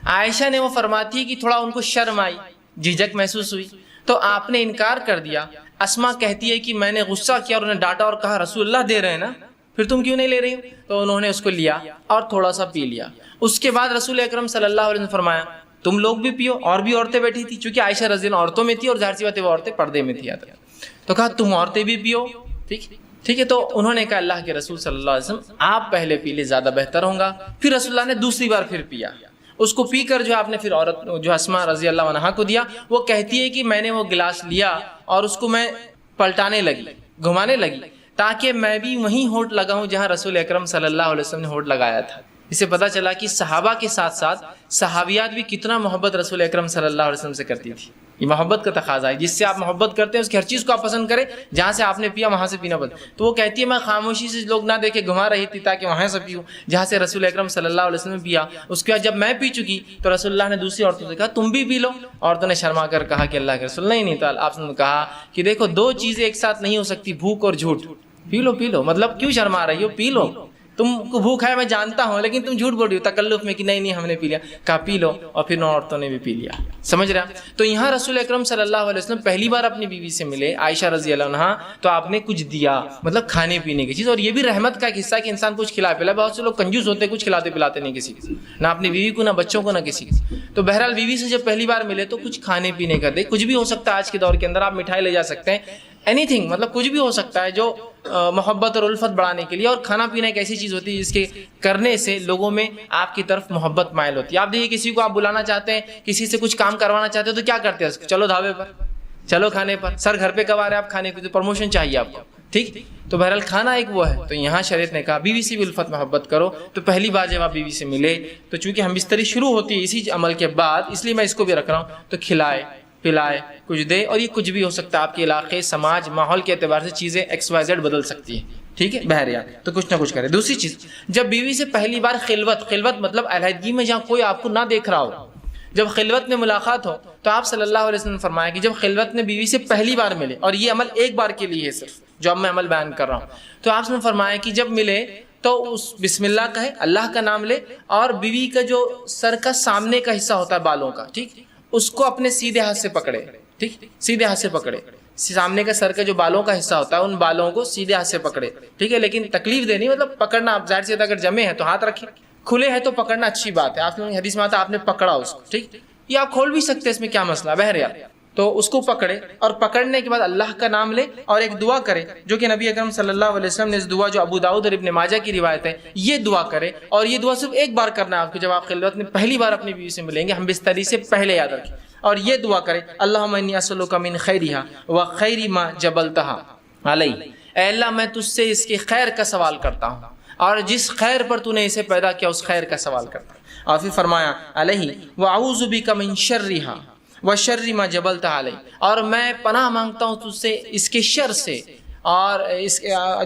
عائشہ نے وہ فرماتی ہے کہ تھوڑا ان کو شرم آئی، جھجک محسوس ہوئی، تو آپ نے انکار کر دیا۔ اسماء کہتی ہے کہ میں نے غصہ کیا اور انہیں ڈانٹا اور کہا رسول اللہ دے رہے ہیں نا، پھر تم کیوں نہیں لے رہی ہو؟ تو انہوں نے اس کو لیا اور تھوڑا سا پی لیا۔ اس کے بعد رسول اکرم صلی اللہ علیہ وسلم نے فرمایا تم لوگ بھی پیو، اور بھی عورتیں بیٹھی تھی، چونکہ عائشہ رضی اللہ عورتوں میں تھی اور ظاہر سی بات ہے وہ عورتیں پردے میں تھی، تو کہا تم عورتیں بھی پیو، ٹھیک ہے۔ تو انہوں نے کہا اللہ کے رسول صلی اللہ علیہ وسلم آپ پہلے پی لے زیادہ بہتر ہوگا۔ پھر رسول اللہ نے دوسری بار پھر پیا، اس کو پی کر جو آپ نے پھر عورت جو اسماء رضی اللہ عنہا کو دیا، وہ کہتی ہے کہ میں نے وہ گلاس لیا اور اس کو میں پلٹانے لگی، گھمانے لگی، تاکہ میں بھی وہیں ہونٹ لگاؤں جہاں رسول اکرم صلی اللہ علیہ وسلم نے ہونٹ لگایا تھا۔ اس سے پتہ چلا کہ صحابہ کے ساتھ ساتھ صحابیات بھی کتنا محبت رسول اکرم صلی اللہ علیہ وسلم سے کرتی تھی۔ یہ محبت کا تقاضا ہے، جس سے آپ محبت کرتے ہیں اس کی ہر چیز کو آپ پسند کریں، جہاں سے آپ نے پیا وہاں سے پینا پڑتا۔ تو وہ کہتی ہے میں خاموشی سے لوگ نہ دیکھے گھما رہی تھی تاکہ وہاں سے پیوں جہاں سے رسول اکرم صلی اللہ علیہ وسلم نے پیا۔ اس کے بعد جب میں پی چکی تو رسول اللہ نے دوسری عورتوں سے کہا تم بھی پی لو، عورتوں نے شرما کر کہا کہ اللہ کے رسول نہیں تعالی، آپ نے کہا کہ دیکھو دو چیزیں ایک ساتھ نہیں ہو سکتی، بھوک اور جھوٹ، پی لو، مطلب کیوں شرما رہی ہو، پی لو، تم کو بھوک ہے میں جانتا ہوں لیکن تم جھوٹ بول رہی ہو تکلف میں کہ نہیں ہم نے پی لیا، کہا پی لو، اور پھر نو عورتوں نے بھی پی لیا، سمجھ رہے ہیں؟ تو یہاں رسول اکرم صلی اللہ علیہ وسلم پہلی بار اپنی بیوی سے ملے عائشہ رضی اللہ عنہا، تو آپ نے کچھ دیا، مطلب کھانے پینے کی چیز، اور یہ بھی رحمت کا ایک حصہ کہ انسان کچھ کھلا پلا۔ بہت سے لوگ کنجوس ہوتے ہیں، کچھ کھلاتے پلاتے نہیں کسی کو، نہ اپنی بیوی کو، نہ بچوں کو، نہ کسی کو۔ تو بہرحال بیوی سے جب پہلی بار ملے تو کچھ کھانے پینے کا دے، کچھ بھی ہو سکتا ہے، آج کے دور کے اندر آپ مٹھائی لے جا سکتے ہیں، اینی تھنگ، مطلب کچھ بھی ہو سکتا ہے جو محبت اور الفت بڑھانے کے لیے۔ اور کھانا پینا ایک ایسی چیز ہوتی ہے جس کے کرنے سے لوگوں میں آپ کی طرف محبت مائل ہوتی ہے۔ آپ دیکھیے کسی کو آپ بلانا چاہتے ہیں، کسی سے کچھ کام کروانا چاہتے ہیں تو کیا کرتے ہیں؟ چلو ڈھابے پر، چلو کھانے پر، سر گھر پہ کما رہے آپ کھانے پہ، تو پروموشن چاہیے آپ کو، ٹھیک؟ تو بہرحال کھانا ایک وہ ہے۔ تو یہاں شریعت نے کہا بیوی سے بھی الفت محبت کرو۔ تو پہلی بار جب آپ بیوی سے ملے تو چونکہ ہم بستری شروع ہوتی ہے اسی عمل کے بعد، اس لیے میں اس کو بھی رکھ رہا ہوں، تو کھلائے پلائے، کچھ دے، اور یہ کچھ بھی ہو سکتا ہے، آپ کے علاقے، سماج، ماحول کے اعتبار سے چیزیں XYZ بدل سکتی ہیں، ٹھیک ہے بہرحال، تو کچھ نہ کچھ کرے۔ دوسری چیز، جب بیوی سے پہلی بار خلوت مطلب علیحدگی میں جہاں کوئی آپ کو نہ دیکھ رہا ہو، جب خلوت میں ملاقات ہو، تو آپ صلی اللہ علیہ وسلم نے فرمایا کہ جب خلوت میں بیوی سے پہلی بار ملے، اور یہ عمل ایک بار کے لیے ہے صرف، جو اب میں عمل بیان کر رہا ہوں، تو آپ نے فرمایا کہ جب ملے تو اس بسم اللہ کہے، اللہ کا نام لے، اور بیوی کا جو سر کا سامنے کا حصہ ہوتا ہے بالوں کا، ٹھیک، اس کو اپنے سیدھے ہاتھ سے پکڑے، ٹھیک، سیدھے ہاتھ سے پکڑے، سامنے کا سر کا جو بالوں کا حصہ ہوتا ہے ان بالوں کو سیدھے ہاتھ سے پکڑے، ٹھیک ہے، لیکن تکلیف دینی، مطلب پکڑنا، آپ ظاہر سی اگر جمے ہیں تو ہاتھ رکھیں، کھلے ہیں تو پکڑنا اچھی بات ہے، آپ نے حدیث میں آتا آپ نے پکڑا اس کو، ٹھیک، یہ آپ کھول بھی سکتے ہیں، اس میں کیا مسئلہ، بہرحال تو اس کو پکڑے، اور پکڑنے کے بعد اللہ کا نام لے اور ایک دعا کرے، جو کہ نبی اکرم صلی اللہ علیہ وسلم نے اس دعا، جو ابو داؤد اور ابن ماجہ کی روایت ہے، یہ دعا کرے، اور یہ دعا صرف ایک بار کرنا ہے آپ کو، جب آپ خلوت میں پہلی بار اپنی بیوی سے ملیں گے، ہم بستری سے پہلے یاد رکھیں، اور یہ دعا کرے اللہم انی اسألک من خیرہا وخیر ما جبلتہا علی، اے اللہ میں تجھ سے اس کے خیر کا سوال کرتا ہوں، اور جس خیر پر تو نے اسے پیدا کیا اس خیر کا سوال کرتا ہوں۔ اور پھر فرمایا علیہ واعوذ بک من شرہا وشر ما جبلتہا علی، اور میں پناہ مانگتا ہوں تجھ سے اس کے شر سے، اور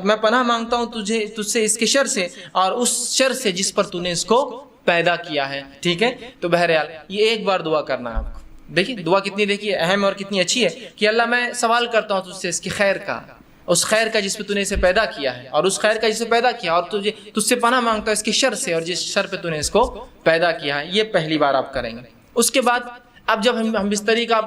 میں پناہ مانگتا ہوں تجھ سے اس کے شر سے، اور اس شر سے جس پر تو نے اس کو پیدا کیا ہے، ٹھیک ہے۔ تو بہرحال یہ ایک بار دعا کرنا ہے آپ کو۔ دیکھیے دعا کتنی دیکھیے اہم اور کتنی اچھی ہے کہ اللہ میں سوال کرتا ہوں تجھ سے اس کی خیر کا، اس خیر کا جس پہ تو نے اسے پیدا کیا ہے، اور اس خیر کا جسے پیدا کیا، اور تجھ سے پناہ مانگتا ہوں اس کے شر سے، اور جس شر پہ تو نے اس کو پیدا کیا ہے۔ یہ پہلی بار آپ کریں گے۔ اس کے بعد اب جب ہم بستری کا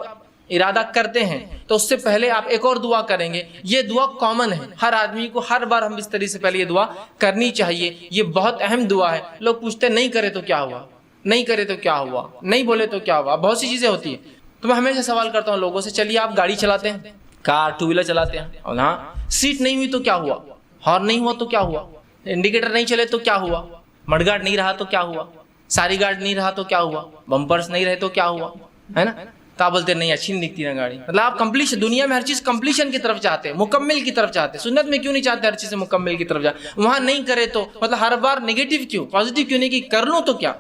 ارادہ کرتے ہیں تو اس سے پہلے آپ ایک اور دعا کریں گے۔ یہ دعا کامن ہے، ہر آدمی کو ہر بار ہم بستری سے پہلے یہ دعا کرنی چاہیے، یہ بہت اہم دعا ہے۔ لوگ پوچھتے ہیں نہیں کرے تو کیا ہوا، نہیں کرے تو کیا ہوا، نہیں بولے تو کیا ہوا، بہت سی چیزیں ہوتی ہیں۔ تو میں ہمیشہ سوال کرتا ہوں لوگوں سے، چلیے آپ گاڑی چلاتے ہیں، کار ٹو ویلر چلاتے ہیں اور ہاں سیٹ نہیں ہوئی تو کیا ہوا, ہارن نہیں ہوا تو کیا ہوا, انڈیکیٹر نہیں چلے تو کیا ہوا, مڈ گارڈ نہیں رہا تو کیا ہوا, ساری گارڈ نہیں رہا تو کیا ہوا, بمپرس نہیں رہے تو کیا ہوا, ہے نا. تو آپ بولتے نہیں اچھی نہیں دکھتی نا گاڑی. مطلب آپ کمپلیشن, دنیا میں ہر چیز کمپلیشن کی طرف چاہتے ہیں, مکمل کی طرف چاہتے ہیں. سنت میں کیوں نہیں چاہتے ہر چیز مکمل کی طرف جائے؟ وہاں نہیں کرے تو مطلب ہر بار نیگیٹو کیوں, پازیٹیو کیوں نہیں کہ کر لوں تو کیا,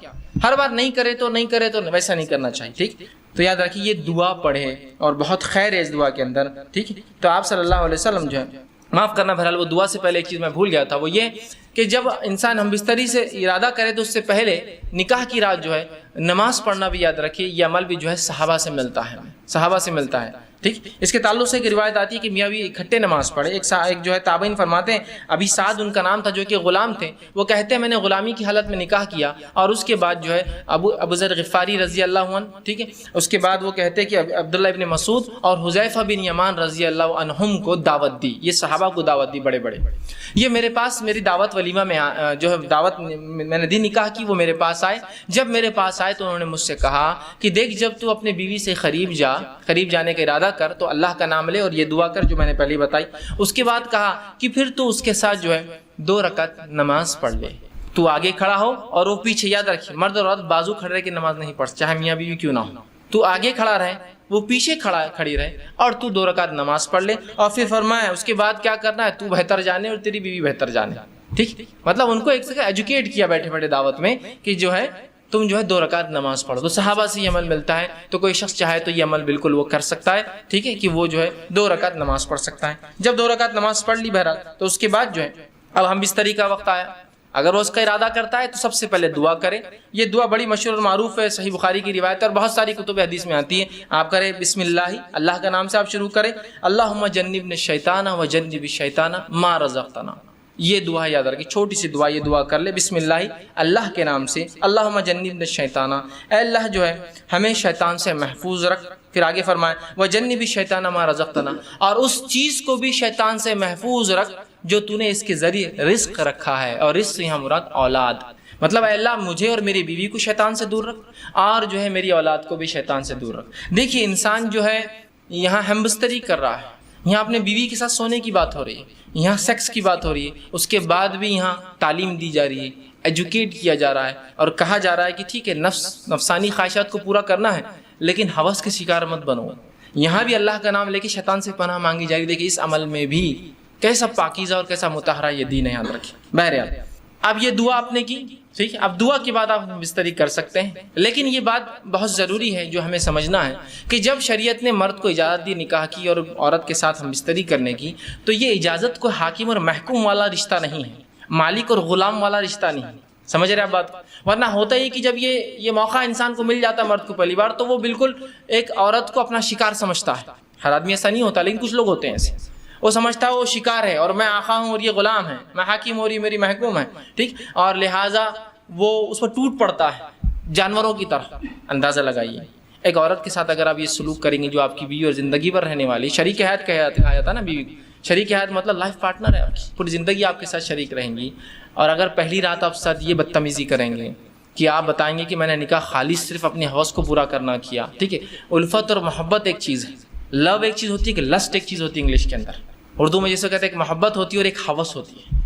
ہر بار نہیں کرے تو ویسا نہیں کرنا چاہیے. ٹھیک, تو یاد رکھیے یہ دعا پڑھے اور بہت خیر ہے اس دعا کے اندر. ٹھیک, تو آپ صلی اللہ علیہ وسلم جو ہے, معاف کرنا بہرحال وہ دعا سے پہلے ایک چیز میں بھول گیا تھا, وہ یہ کہ جب انسان ہم بستری سے ارادہ کرے تو اس سے پہلے نکاح کی رات جو ہے نماز پڑھنا بھی یاد رکھیے. یہ عمل بھی جو ہے صحابہ سے ملتا ہے, صحابہ سے ملتا ہے. ٹھیک, اس کے تعلق سے ایک روایت آتی ہے کہ میاں بھی اکٹھے نماز پڑھے. ایک جو ہے تابعین فرماتے ہیں, ابھی سعد ان کا نام تھا جو کہ غلام تھے, وہ کہتے ہیں میں نے غلامی کی حالت میں نکاح کیا اور اس کے بعد جو ہے ابو ذر غفاری رضی اللہ عنہ, ٹھیک ہے, اس کے بعد وہ کہتے ہیں کہ عبداللہ ابن مسعود اور حذیفہ بن یمان رضی اللہ عنہم کو دعوت دی. یہ صحابہ کو دعوت دی بڑے بڑے. یہ میرے پاس میری دعوت ولیمہ میں جو ہے دعوت میں نے دی نکاح کی, وہ میرے پاس آئے. جب میرے پاس آئے تو انہوں نے مجھ سے کہا کہ دیکھ جب تو اپنے بیوی سے قریب جانے کا ارادہ کر تو اللہ کا نام لے اور یہ دعا کر جو میں نے پہلے بتائی. اس کے بعد کہا کہ پھر تو اس کے ساتھ جو ہے 2 رکعت نماز پڑھ لے. تو آگے کھڑا ہو اور وہ پیچھے. یاد رکھیے مرد اور عورت بازو کھڑے رہ کے نماز نہیں پڑھ, چاہے میاں بیوی کیوں نہ ہو. تو آگے کھڑا رہے, وہ پیچھے کھڑی رہے اور تو 2 رکعت نماز پڑھ لے. اور پھر فرمایا اس کے بعد کیا کرنا ہے, تو بہتر جانے اور تیری بیوی بہتر جانے. ٹھیک, مطلب ان کو ایک جگہ ایجوکیٹ کیا بیٹھے بیٹھے دعوت میں کہ جو ہے تم جو ہے 2 رکعت نماز پڑھو. تو صحابہ سے یہ عمل ملتا ہے, تو کوئی شخص چاہے تو یہ عمل بالکل وہ کر سکتا ہے. ٹھیک ہے, کہ وہ جو ہے 2 رکعت نماز پڑھ سکتا ہے. جب 2 رکعت نماز پڑھ لی بہرحال, تو اس کے بعد جو ہے اب ہم بستری کا وقت آیا. اگر وہ اس کا ارادہ کرتا ہے تو سب سے پہلے دعا کرے. یہ دعا بڑی مشہور اور معروف ہے, صحیح بخاری کی روایت ہے اور بہت ساری کتب حدیث میں آتی ہے. آپ کرے بسم اللہ, اللہ کا نام سے آپ شروع کریں, اللہم جنبنا الشیطان وجنب الشیطان ما رزقتنا. یہ دعا یاد رکھیں, چھوٹی سی دعا, یہ دعا کر لے بسم اللہ, اللہ کے نام سے. اللہم جنبنا الشیطان, اے اللہ جو ہے ہمیں شیطان سے محفوظ رکھ. پھر آگے فرمائے وجنب الشیطان ما رزقتنا, اور اس چیز کو بھی شیطان سے محفوظ رکھ جو تو نے اس کے ذریعے رزق رکھا ہے. اور رزق یہاں مراد اولاد, مطلب اے اللہ مجھے اور میری بیوی کو شیطان سے دور رکھ اور جو ہے میری اولاد کو بھی شیطان سے دور رکھ. دیکھیے انسان جو ہے یہاں ہمبستری کر رہا ہے, یہاں اپنے بیوی کے ساتھ سونے کی بات ہو رہی ہے, یہاں سیکس کی بات ہو رہی ہے, اس کے بعد بھی یہاں تعلیم دی جا رہی ہے, ایجوکیٹ کیا جا رہا ہے اور کہا جا رہا ہے کہ ٹھیک ہے نفسانی خواہشات کو پورا کرنا ہے لیکن ہوس کے شکار مت بنو. یہاں بھی اللہ کا نام لے کے شیطان سے پناہ مانگی جا رہی. دیکھیے اس عمل میں بھی کیسا پاکیزہ اور کیسا مطہرہ یہ دین ہے, یاد رکھیں. بہرحال اب یہ دعا آپ نے کی, ٹھیک ہے, اب دعا کے بعد آپ بستری کر سکتے ہیں. لیکن یہ بات بہت ضروری ہے جو ہمیں سمجھنا ہے کہ جب شریعت نے مرد کو اجازت دی نکاح کی اور عورت کے ساتھ ہم بستری کرنے کی, تو یہ اجازت کو حاکم اور محکوم والا رشتہ نہیں ہے, مالک اور غلام والا رشتہ نہیں ہے. سمجھ رہے آپ بات؟ ورنہ ہوتا ہی کہ جب یہ موقع انسان کو مل جاتا مرد کو پہلی بار, تو وہ بالکل ایک عورت کو اپنا شکار سمجھتا ہے. ہر آدمی ایسا نہیں ہوتا لیکن کچھ لوگ ہوتے ہیں ایسے. وہ سمجھتا ہے وہ شکار ہے اور میں آقا ہوں اور یہ غلام ہے, میں حاکم اور یہ میری محکوم ہے. ٹھیک, اور لہٰذا وہ اس پر ٹوٹ پڑتا ہے جانوروں کی طرح. اندازہ لگائیے ایک عورت کے ساتھ اگر آپ یہ سلوک کریں گے جو آپ کی بیوی اور زندگی پر رہنے والی شریک حیات کہا جاتا نا بیوی کو, شریک حیات مطلب لائف پارٹنر ہے آپ کی, پوری زندگی آپ کے ساتھ شریک رہیں گی. اور اگر پہلی رات آپ ساتھ یہ بدتمیزی کریں گے کہ آپ بتائیں گے کہ میں نے نکاح خالص صرف اپنے ہوس کو پورا کرنا کیا. ٹھیک ہے, الفت اور محبت ایک چیز ہے, لو ایک چیز ہوتی ہے, کہ لسٹ ایک چیز ہوتی ہے انگلش کے اندر. اردو میں جیسے کہتے ہیں ایک محبت ہوتی ہے اور ایک ہوس ہوتی ہے.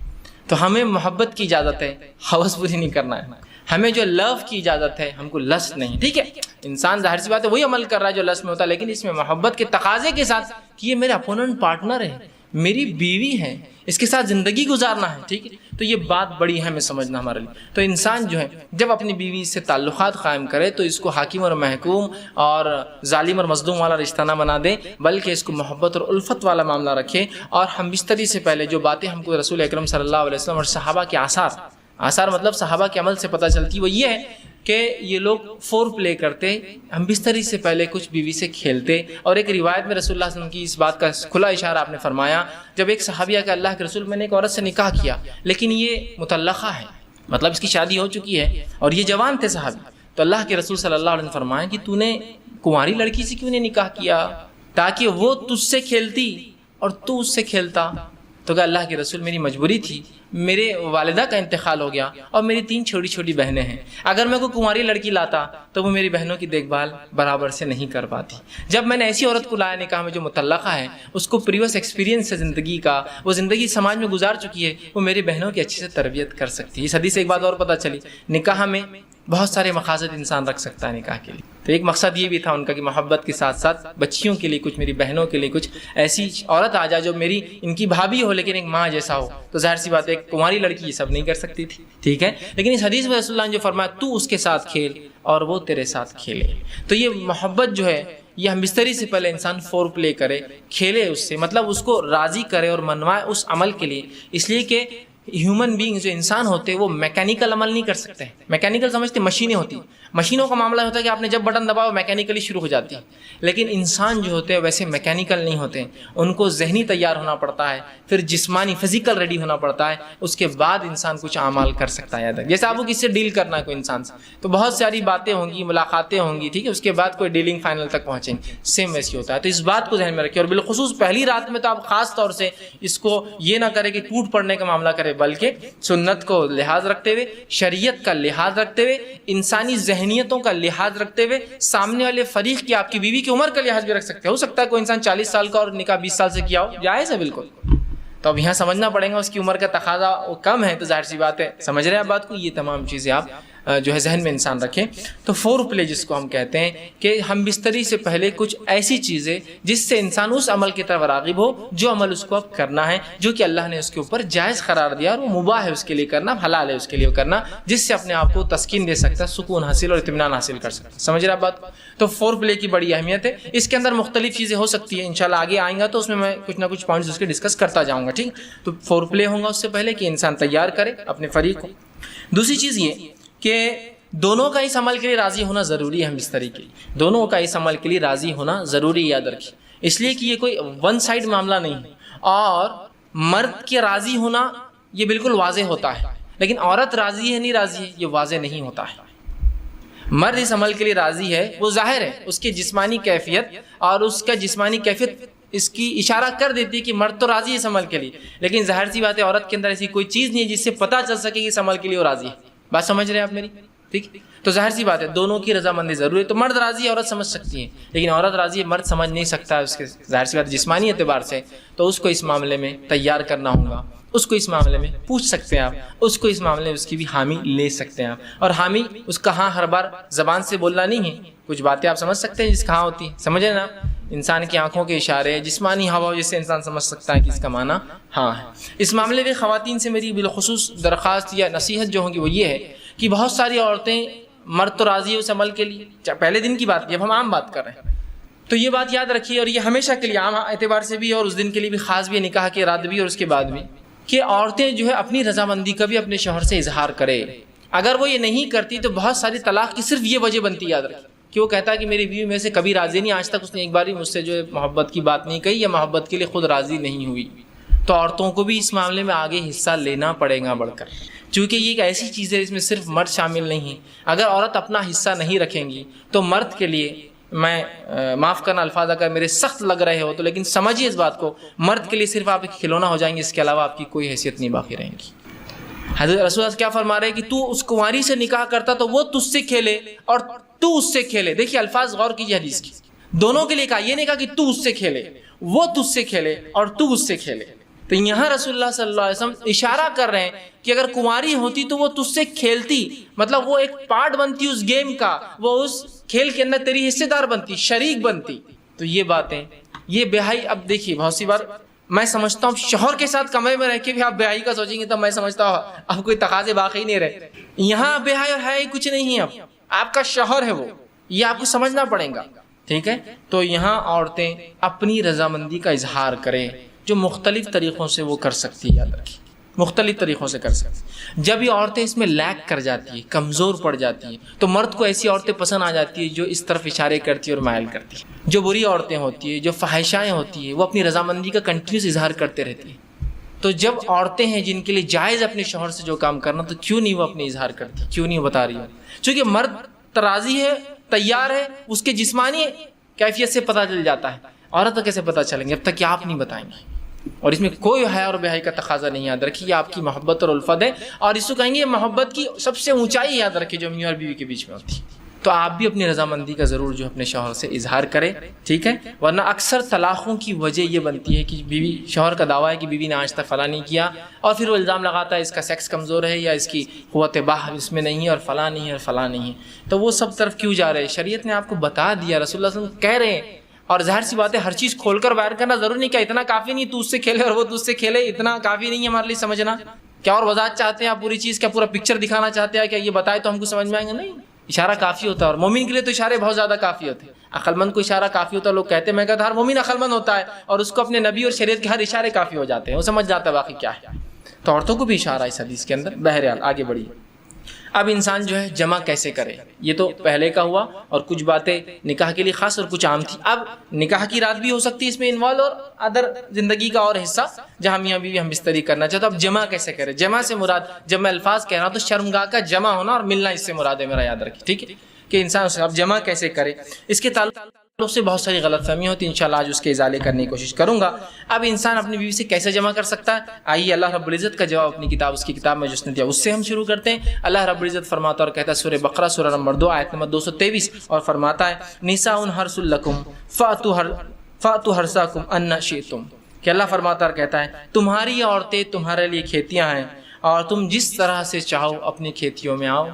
تو ہمیں محبت کی اجازت ہے, ہوس پوری نہیں کرنا ہے. ہمیں جو لو کی اجازت ہے, ہم کو لسٹ نہیں. ٹھیک ہے, انسان ظاہر سی بات ہے وہی عمل کر رہا ہے جو لسٹ میں ہوتا ہے, لیکن اس میں محبت کے تقاضے کے ساتھ کہ یہ میرا اپوننٹ پارٹنر ہے, میری بیوی ہے, اس کے ساتھ زندگی گزارنا ہے. ٹھیک ہے, تو یہ بات بڑی ہے ہمیں سمجھنا ہمارے لیے. تو انسان جو ہے جب اپنی بیوی سے تعلقات قائم کرے تو اس کو حاکم اور محکوم اور ظالم اور مظلوم والا رشتہ نہ بنا دے, بلکہ اس کو محبت اور الفت والا معاملہ رکھے. اور ہم بستری سے پہلے جو باتیں ہم کو رسول اکرم صلی اللہ علیہ وسلم اور صحابہ کے آثار مطلب صحابہ کے عمل سے پتہ چلتی, وہ یہ ہے کہ یہ لوگ فور پلے کرتے, ہم بستری سے پہلے کچھ بیوی سے کھیلتے. اور ایک روایت میں رسول اللہ صلی اللہ علیہ وسلم کی اس بات کا کھلا اشارہ آپ نے فرمایا, جب ایک صحابیہ کہ اللہ کے رسول میں نے ایک عورت سے نکاح کیا لیکن یہ مطلقہ ہے, مطلب اس کی شادی ہو چکی ہے اور یہ جوان تھے صحابی. تو اللہ کے رسول صلی اللہ علیہ وسلم نے فرمایا کہ تو نے کنواری لڑکی سے کیوں نہیں نکاح کیا, تاکہ وہ تجھ سے کھیلتی اور تو اس سے کھیلتا. تو کہا اللہ کے رسول میری مجبوری تھی، میرے والدہ کا انتقال ہو گیا اور میری 3 چھوٹی چھوٹی بہنیں ہیں، اگر میں کوئی کنواری لڑکی لاتا تو وہ میری بہنوں کی دیکھ بھال برابر سے نہیں کر پاتی۔ جب میں نے ایسی عورت کو لایا نکاح میں جو مطلقہ ہے، اس کو پریویس ایکسپیرینس ہے زندگی کا، وہ زندگی سماج میں گزار چکی ہے، وہ میری بہنوں کی اچھے سے تربیت کر سکتی ہے۔ اس حدیث سے ایک بات اور پتہ چلی، نکاح میں بہت سارے مقاصد انسان رکھ سکتا ہے نکاح کے لیے، تو ایک مقصد یہ بھی تھا ان کا کہ محبت کے ساتھ ساتھ بچیوں کے لیے کچھ، میری بہنوں کے لیے کچھ ایسی عورت آ جائے جو میری ان کی بھابھی ہو لیکن ایک ماں جیسا ہو۔ تو ظاہر سی بات ہے ایک کنواری لڑکی یہ سب نہیں کر سکتی تھی، ٹھیک ہے، لیکن اس حدیث میں رسول اللہ نے جو فرمایا تو اس کے ساتھ کھیل اور وہ تیرے ساتھ کھیلے، تو یہ محبت جو ہے یہ ہم بستری سے پہلے انسان فور پلے کرے، کھیلے اس سے، مطلب اس کو راضی کرے اور منوائے اس عمل کے لیے، اس لیے کہ ہیومن بینگ جو انسان ہوتے ہیں وہ میکینیکل عمل نہیں کر سکتے۔ میکینیکل سمجھتے مشینیں ہوتی، مشینوں کا معاملہ ہوتا ہے کہ آپ نے جب بٹن دباؤ میکینیکلی شروع ہو جاتی ہے، لیکن انسان جو ہوتے ہیں ویسے میکینیکل نہیں ہوتے، ان کو ذہنی تیار ہونا پڑتا ہے، پھر جسمانی فزیکل ریڈی ہونا پڑتا ہے، اس کے بعد انسان کچھ اعمال کر سکتا ہے۔ جیسے آپ کو کس سے ڈیل کرنا ہے کوئی انسان سے، تو بہت ساری باتیں ہوں گی، ملاقاتیں ہوں گی، ٹھیک ہے، اس کے بعد کوئی ڈیلنگ فائنل تک پہنچیں گے، سیم ویسی ہوتا ہے۔ تو اس بات کو ذہن میں رکھیں، اور بالخصوص پہلی رات میں تو آپ خاص طور سے اس کو یہ نہ کریں کہ ٹوٹ پڑنے کا معاملہ کرے، بلکہ سنت کو لحاظ رکھتے ہوئے، شریعت کا لحاظ رکھتے ہوئے، انسانی ذہنیتوں کا لحاظ رکھتے ہوئے، سامنے والے فریق کی، آپ کی بیوی کی عمر کا لحاظ بھی رکھ سکتے ہیں۔ ہو سکتا ہے کوئی انسان 40 سال کا اور نکاح 20 سال سے کیا ہو، جائز ہے بالکل، تو اب یہاں سمجھنا پڑے گا اس کی عمر کا تقاضا کم ہے، تو ظاہر سی بات ہے، سمجھ رہے ہیں آپ بات کو، یہ تمام چیزیں آپ جو ہے ذہن میں انسان رکھیں۔ تو فور پلے جس کو ہم کہتے ہیں کہ ہم بستری سے پہلے کچھ ایسی چیزیں جس سے انسان اس عمل کی طرف راغب ہو جو عمل اس کو اب کرنا ہے، جو کہ اللہ نے اس کے اوپر جائز قرار دیا اور وہ مباح ہے اس کے لیے کرنا، حلال ہے اس کے لیے کرنا، جس سے اپنے آپ کو تسکین دے سکتا ہے، سکون حاصل اور اطمینان حاصل کر سکتا ہے۔ سمجھ رہے آپ بات؟ تو فور پلے کی بڑی اہمیت ہے، اس کے اندر مختلف چیزیں ہو سکتی ہیں، انشاءاللہ آگے آئیں گا تو اس میں کچھ نہ کچھ پوائنٹس اس کے ڈسکس کرتا جاؤں گا، ٹھیک۔ تو فور پلے ہوگا اس سے پہلے کہ انسان تیار کرے اپنے فریق کو۔ دوسری چیز یہ کہ دونوں کا اس عمل کے لیے راضی ہونا ضروری ہے، ہم بستری کے لیے دونوں کا اس عمل کے لیے راضی ہونا ضروری، یاد رکھیں، اس لیے کہ یہ کوئی ون سائڈ معاملہ نہیں ہے، اور مرد کے راضی ہونا یہ بالکل واضح ہوتا ہے، لیکن عورت راضی ہے نہیں راضی ہے یہ واضح نہیں ہوتا ہے۔ مرد اس عمل کے لیے راضی ہے، وہ ظاہر ہے، اس کی جسمانی کیفیت اور اس کا جسمانی کیفیت اس کی اشارہ کر دیتی ہے کہ مرد تو راضی ہے اس عمل کے لیے، لیکن ظاہر سی بات ہے عورت کے اندر ایسی کوئی چیز نہیں ہے جس سے پتہ چل سکے کہ اس عمل کے لیے وہ راضی ہے۔ بات سمجھ رہے ہیں آپ میری؟ ٹھیک، تو ظاہر سی بات ہے دونوں کی رضامندی ضروری ہے، تو مرد راضی ہے عورت سمجھ سکتی ہے، لیکن عورت راضی ہے مرد سمجھ نہیں سکتا ہے، اس کے ظاہر سی بات جسمانی اعتبار سے، تو اس کو اس معاملے میں تیار کرنا ہوگا، اس کو اس معاملے میں پوچھ سکتے ہیں آپ، اس کو اس معاملے میں اس کی بھی حامی لے سکتے ہیں آپ، اور حامی اس کا ہاں ہر بار زبان سے بولنا نہیں ہے، کچھ باتیں آپ سمجھ سکتے ہیں جس کا ہاں ہوتی ہے، سمجھے نا، انسان کی آنکھوں کے اشارے، جسمانی ہوا جس سے انسان سمجھ سکتا ہے کہ اس کا معنی ہاں ہے۔ اس معاملے میں خواتین سے میری بالخصوص درخواست یا نصیحت جو ہوگی وہ یہ ہے کہ بہت ساری عورتیں، مرد تو راضی ہے اس عمل کے لیے، پہلے دن کی بات، جب ہم عام بات کر رہے ہیں تو یہ بات یاد رکھیے، اور یہ ہمیشہ کے لیے عام اعتبار سے بھی اور اس دن کے لیے بھی خاص بھی، نکاح کے رات بھی اور اس کے بعد بھی، کہ عورتیں جو ہے اپنی رضامندی کا بھی اپنے شوہر سے اظہار کرے۔ اگر وہ یہ نہیں کرتی تو بہت ساری طلاق کی صرف یہ وجہ بنتی، یاد رکھیں، کہ وہ کہتا ہے کہ میری بیوی میں سے کبھی راضی نہیں، آج تک اس نے ایک بار بھی مجھ سے جو ہے محبت کی بات نہیں کہی یا محبت کے لیے خود راضی نہیں ہوئی۔ تو عورتوں کو بھی اس معاملے میں آگے حصہ لینا پڑے گا بڑھ کر، چونکہ یہ ایک ایسی چیز ہے اس میں صرف مرد شامل نہیں ہے۔ اگر عورت اپنا حصہ نہیں رکھیں گی تو مرد کے لیے، میں معاف کرنا الفاظ اگر میرے سخت لگ رہے ہو تو، لیکن سمجھیے اس بات کو، مرد کے لیے صرف آپ ایک کھلونا ہو جائیں گے، اس کے علاوہ آپ کی کوئی حیثیت نہیں باقی رہیں گی۔ حضرت رسول اللہ کیا فرما رہے ہیں کہ تو اس کنواری سے نکاح کرتا تو وہ تجھ سے کھیلے اور تو اس سے کھیلے۔ دیکھیے الفاظ غور کیجیے حدیث کی، دونوں کے لیے کہا، یہ نہیں کہا کہ تو اس سے کھیلے، وہ تجھ سے کھیلے اور تو اس سے کھیلے۔ تو یہاں رسول اللہ صلی اللہ علیہ وسلم اشارہ کر رہے ہیں کہ اگر کنواری ہوتی تو وہ تجھ سے کھیلتی، مطلب وہ ایک پارٹ بنتی اس گیم کا، وہ اس کھیل کے اندر تیری حصے دار بنتی، شریک بنتی۔ تو یہ باتیں، یہ بیاہی، اب دیکھیے بہت سی بار میں سمجھتا ہوں شوہر کے ساتھ کمرے میں رہ کے بھی آپ بیاہی کا سوچیں گے تو میں سمجھتا ہوں اب کوئی تقاضے باقی نہیں رہے۔ یہاں بیاہی اور حیا کچھ نہیں ہے، اب آپ کا شوہر ہے وہ، یہ آپ کو سمجھنا پڑے گا، ٹھیک ہے۔ تو یہاں عورتیں اپنی رضامندی کا اظہار کریں، جو مختلف طریقوں سے وہ کر سکتی ہے، یاد رکھیں مختلف طریقوں سے کر سکتی۔ جب یہ عورتیں اس میں لیک کر جاتی ہیں، کمزور پڑ جاتی ہیں، تو مرد کو ایسی عورتیں پسند آ جاتی ہیں جو اس طرف اشارے کرتی ہیں اور مائل کرتی ہیں۔ جو بری عورتیں ہوتی ہیں، جو فحشائیں ہوتی ہیں، وہ اپنی رضامندی کا کنٹینیوس اظہار کرتے رہتی ہیں۔ تو جب عورتیں ہیں جن کے لیے جائز اپنے شوہر سے جو کام کرنا، تو کیوں نہیں وہ اپنے اظہار کرتی، کیوں نہیں بتا رہی ہے؟ چونکہ مرد راضی ہے، تیار ہے، اس کے جسمانی کیفیت سے پتہ چل جاتا ہے، عورت کو کیسے پتہ چلیں گے؟ اب تک کہ آپ نہیں بتائیں گے، اور اس میں کوئی حیا اور بے حیائی کا تقاضا نہیں. یاد رکھیے آپ کی محبت اور الفت ہے, اور اس کو کہیں گے محبت کی سب سے اونچائی یاد رکھیے جو میاں اور بیوی کے بیچ میں ہوتی ہے. تو آپ بھی اپنی رضامندی کا ضرور جو اپنے شوہر سے اظہار کریں, ٹھیک ہے. ورنہ اکثر طلاقوں کی وجہ یہ بنتی ہے کہ بیوی, شوہر کا دعویٰ ہے کہ بیوی نے آج تک فلاں نہیں کیا, اور پھر وہ الزام لگاتا ہے اس کا سیکس کمزور ہے یا اس کی قوت باہ اس میں نہیں ہے اور فلاں نہیں ہے اور فلاں نہیں ہے. تو وہ سب طرف کیوں جا رہے ہیں؟ شریعت نے آپ کو بتا دیا, رسول اللہ صلی اللہ علیہ وسلم کہہ رہے ہیں. اور ظاہر سی بات ہے ہر چیز کھول کر بیان کرنا ضروری نہیں, کہ اتنا کافی نہیں تو اس سے کھیلے اور وہ تجھ سے کھیلے, اتنا کافی نہیں ہے ہمارے لیے سمجھنا. کیا اور وضاحت چاہتے ہیں آپ پوری چیز کا, پورا پکچر دکھانا چاہتے ہیں کہ یہ بتائے تو ہم کو سمجھ میں آئیں گے؟ نہیں, اشارہ کافی ہوتا ہے. اور مومن کے لیے تو اشارے بہت زیادہ کافی ہوتے ہیں. عقل مند کو اشارہ کافی ہوتا ہے. لوگ کہتے ہیں, میں کہتا ہر مومن عقل مند ہوتا ہے, اور اس کو اپنے نبی اور شریعت کے ہر اشارے کافی ہو جاتے ہیں, وہ سمجھ جاتا ہے باقی کیا ہے. تو عورتوں کو بھی اشارہ ہے اس حدیث کے اندر. بہرحال آگے بڑھیے. اب انسان جو ہے جمع کیسے کرے, یہ تو پہلے کا ہوا, اور کچھ باتیں نکاح کے لیے خاص اور کچھ عام تھی. اب نکاح کی رات بھی ہو سکتی ہے اس میں انوالو, اور ادر زندگی کا اور حصہ جہاں میاں بیوی ہم بستری کرنا چاہتے. اب جمع کیسے کرے؟ جمع سے مراد, جب میں الفاظ کہہ رہا ہوں تو شرمگاہ کا جمع ہونا اور ملنا اس سے مراد ہے میرا, یاد رکھیے, ٹھیک ہے, کہ انسان اب جمع کیسے کرے. اس کے تعلق سے بہت ساری غلط فہمیاں ہوتی ہیں, انشاءاللہ آج اس کے ازالے کرنے کی کوشش کروں گا. اب انسان اپنی بیوی سے کیسے جمع کر سکتا ہے؟ آئیے اللہ رب العزت کا جواب اپنی کتاب, اس کی کتاب میں جس نے دیا اس سے ہم شروع کرتے ہیں. اللہ رب العزت فرماتا اور کہتا ہے سورہ بقرہ سورہ نمبر 2 آیت نمبر 223, اور فرماتا ہے نساء حرث لکم فأتوا حرثکم ان شئتم, کہ اللہ فرماتا اور کہتا ہے تمہاری عورتیں تمہارے لیے کھیتیاں ہیں, اور تم جس طرح سے چاہو اپنی کھیتیوں میں آؤ.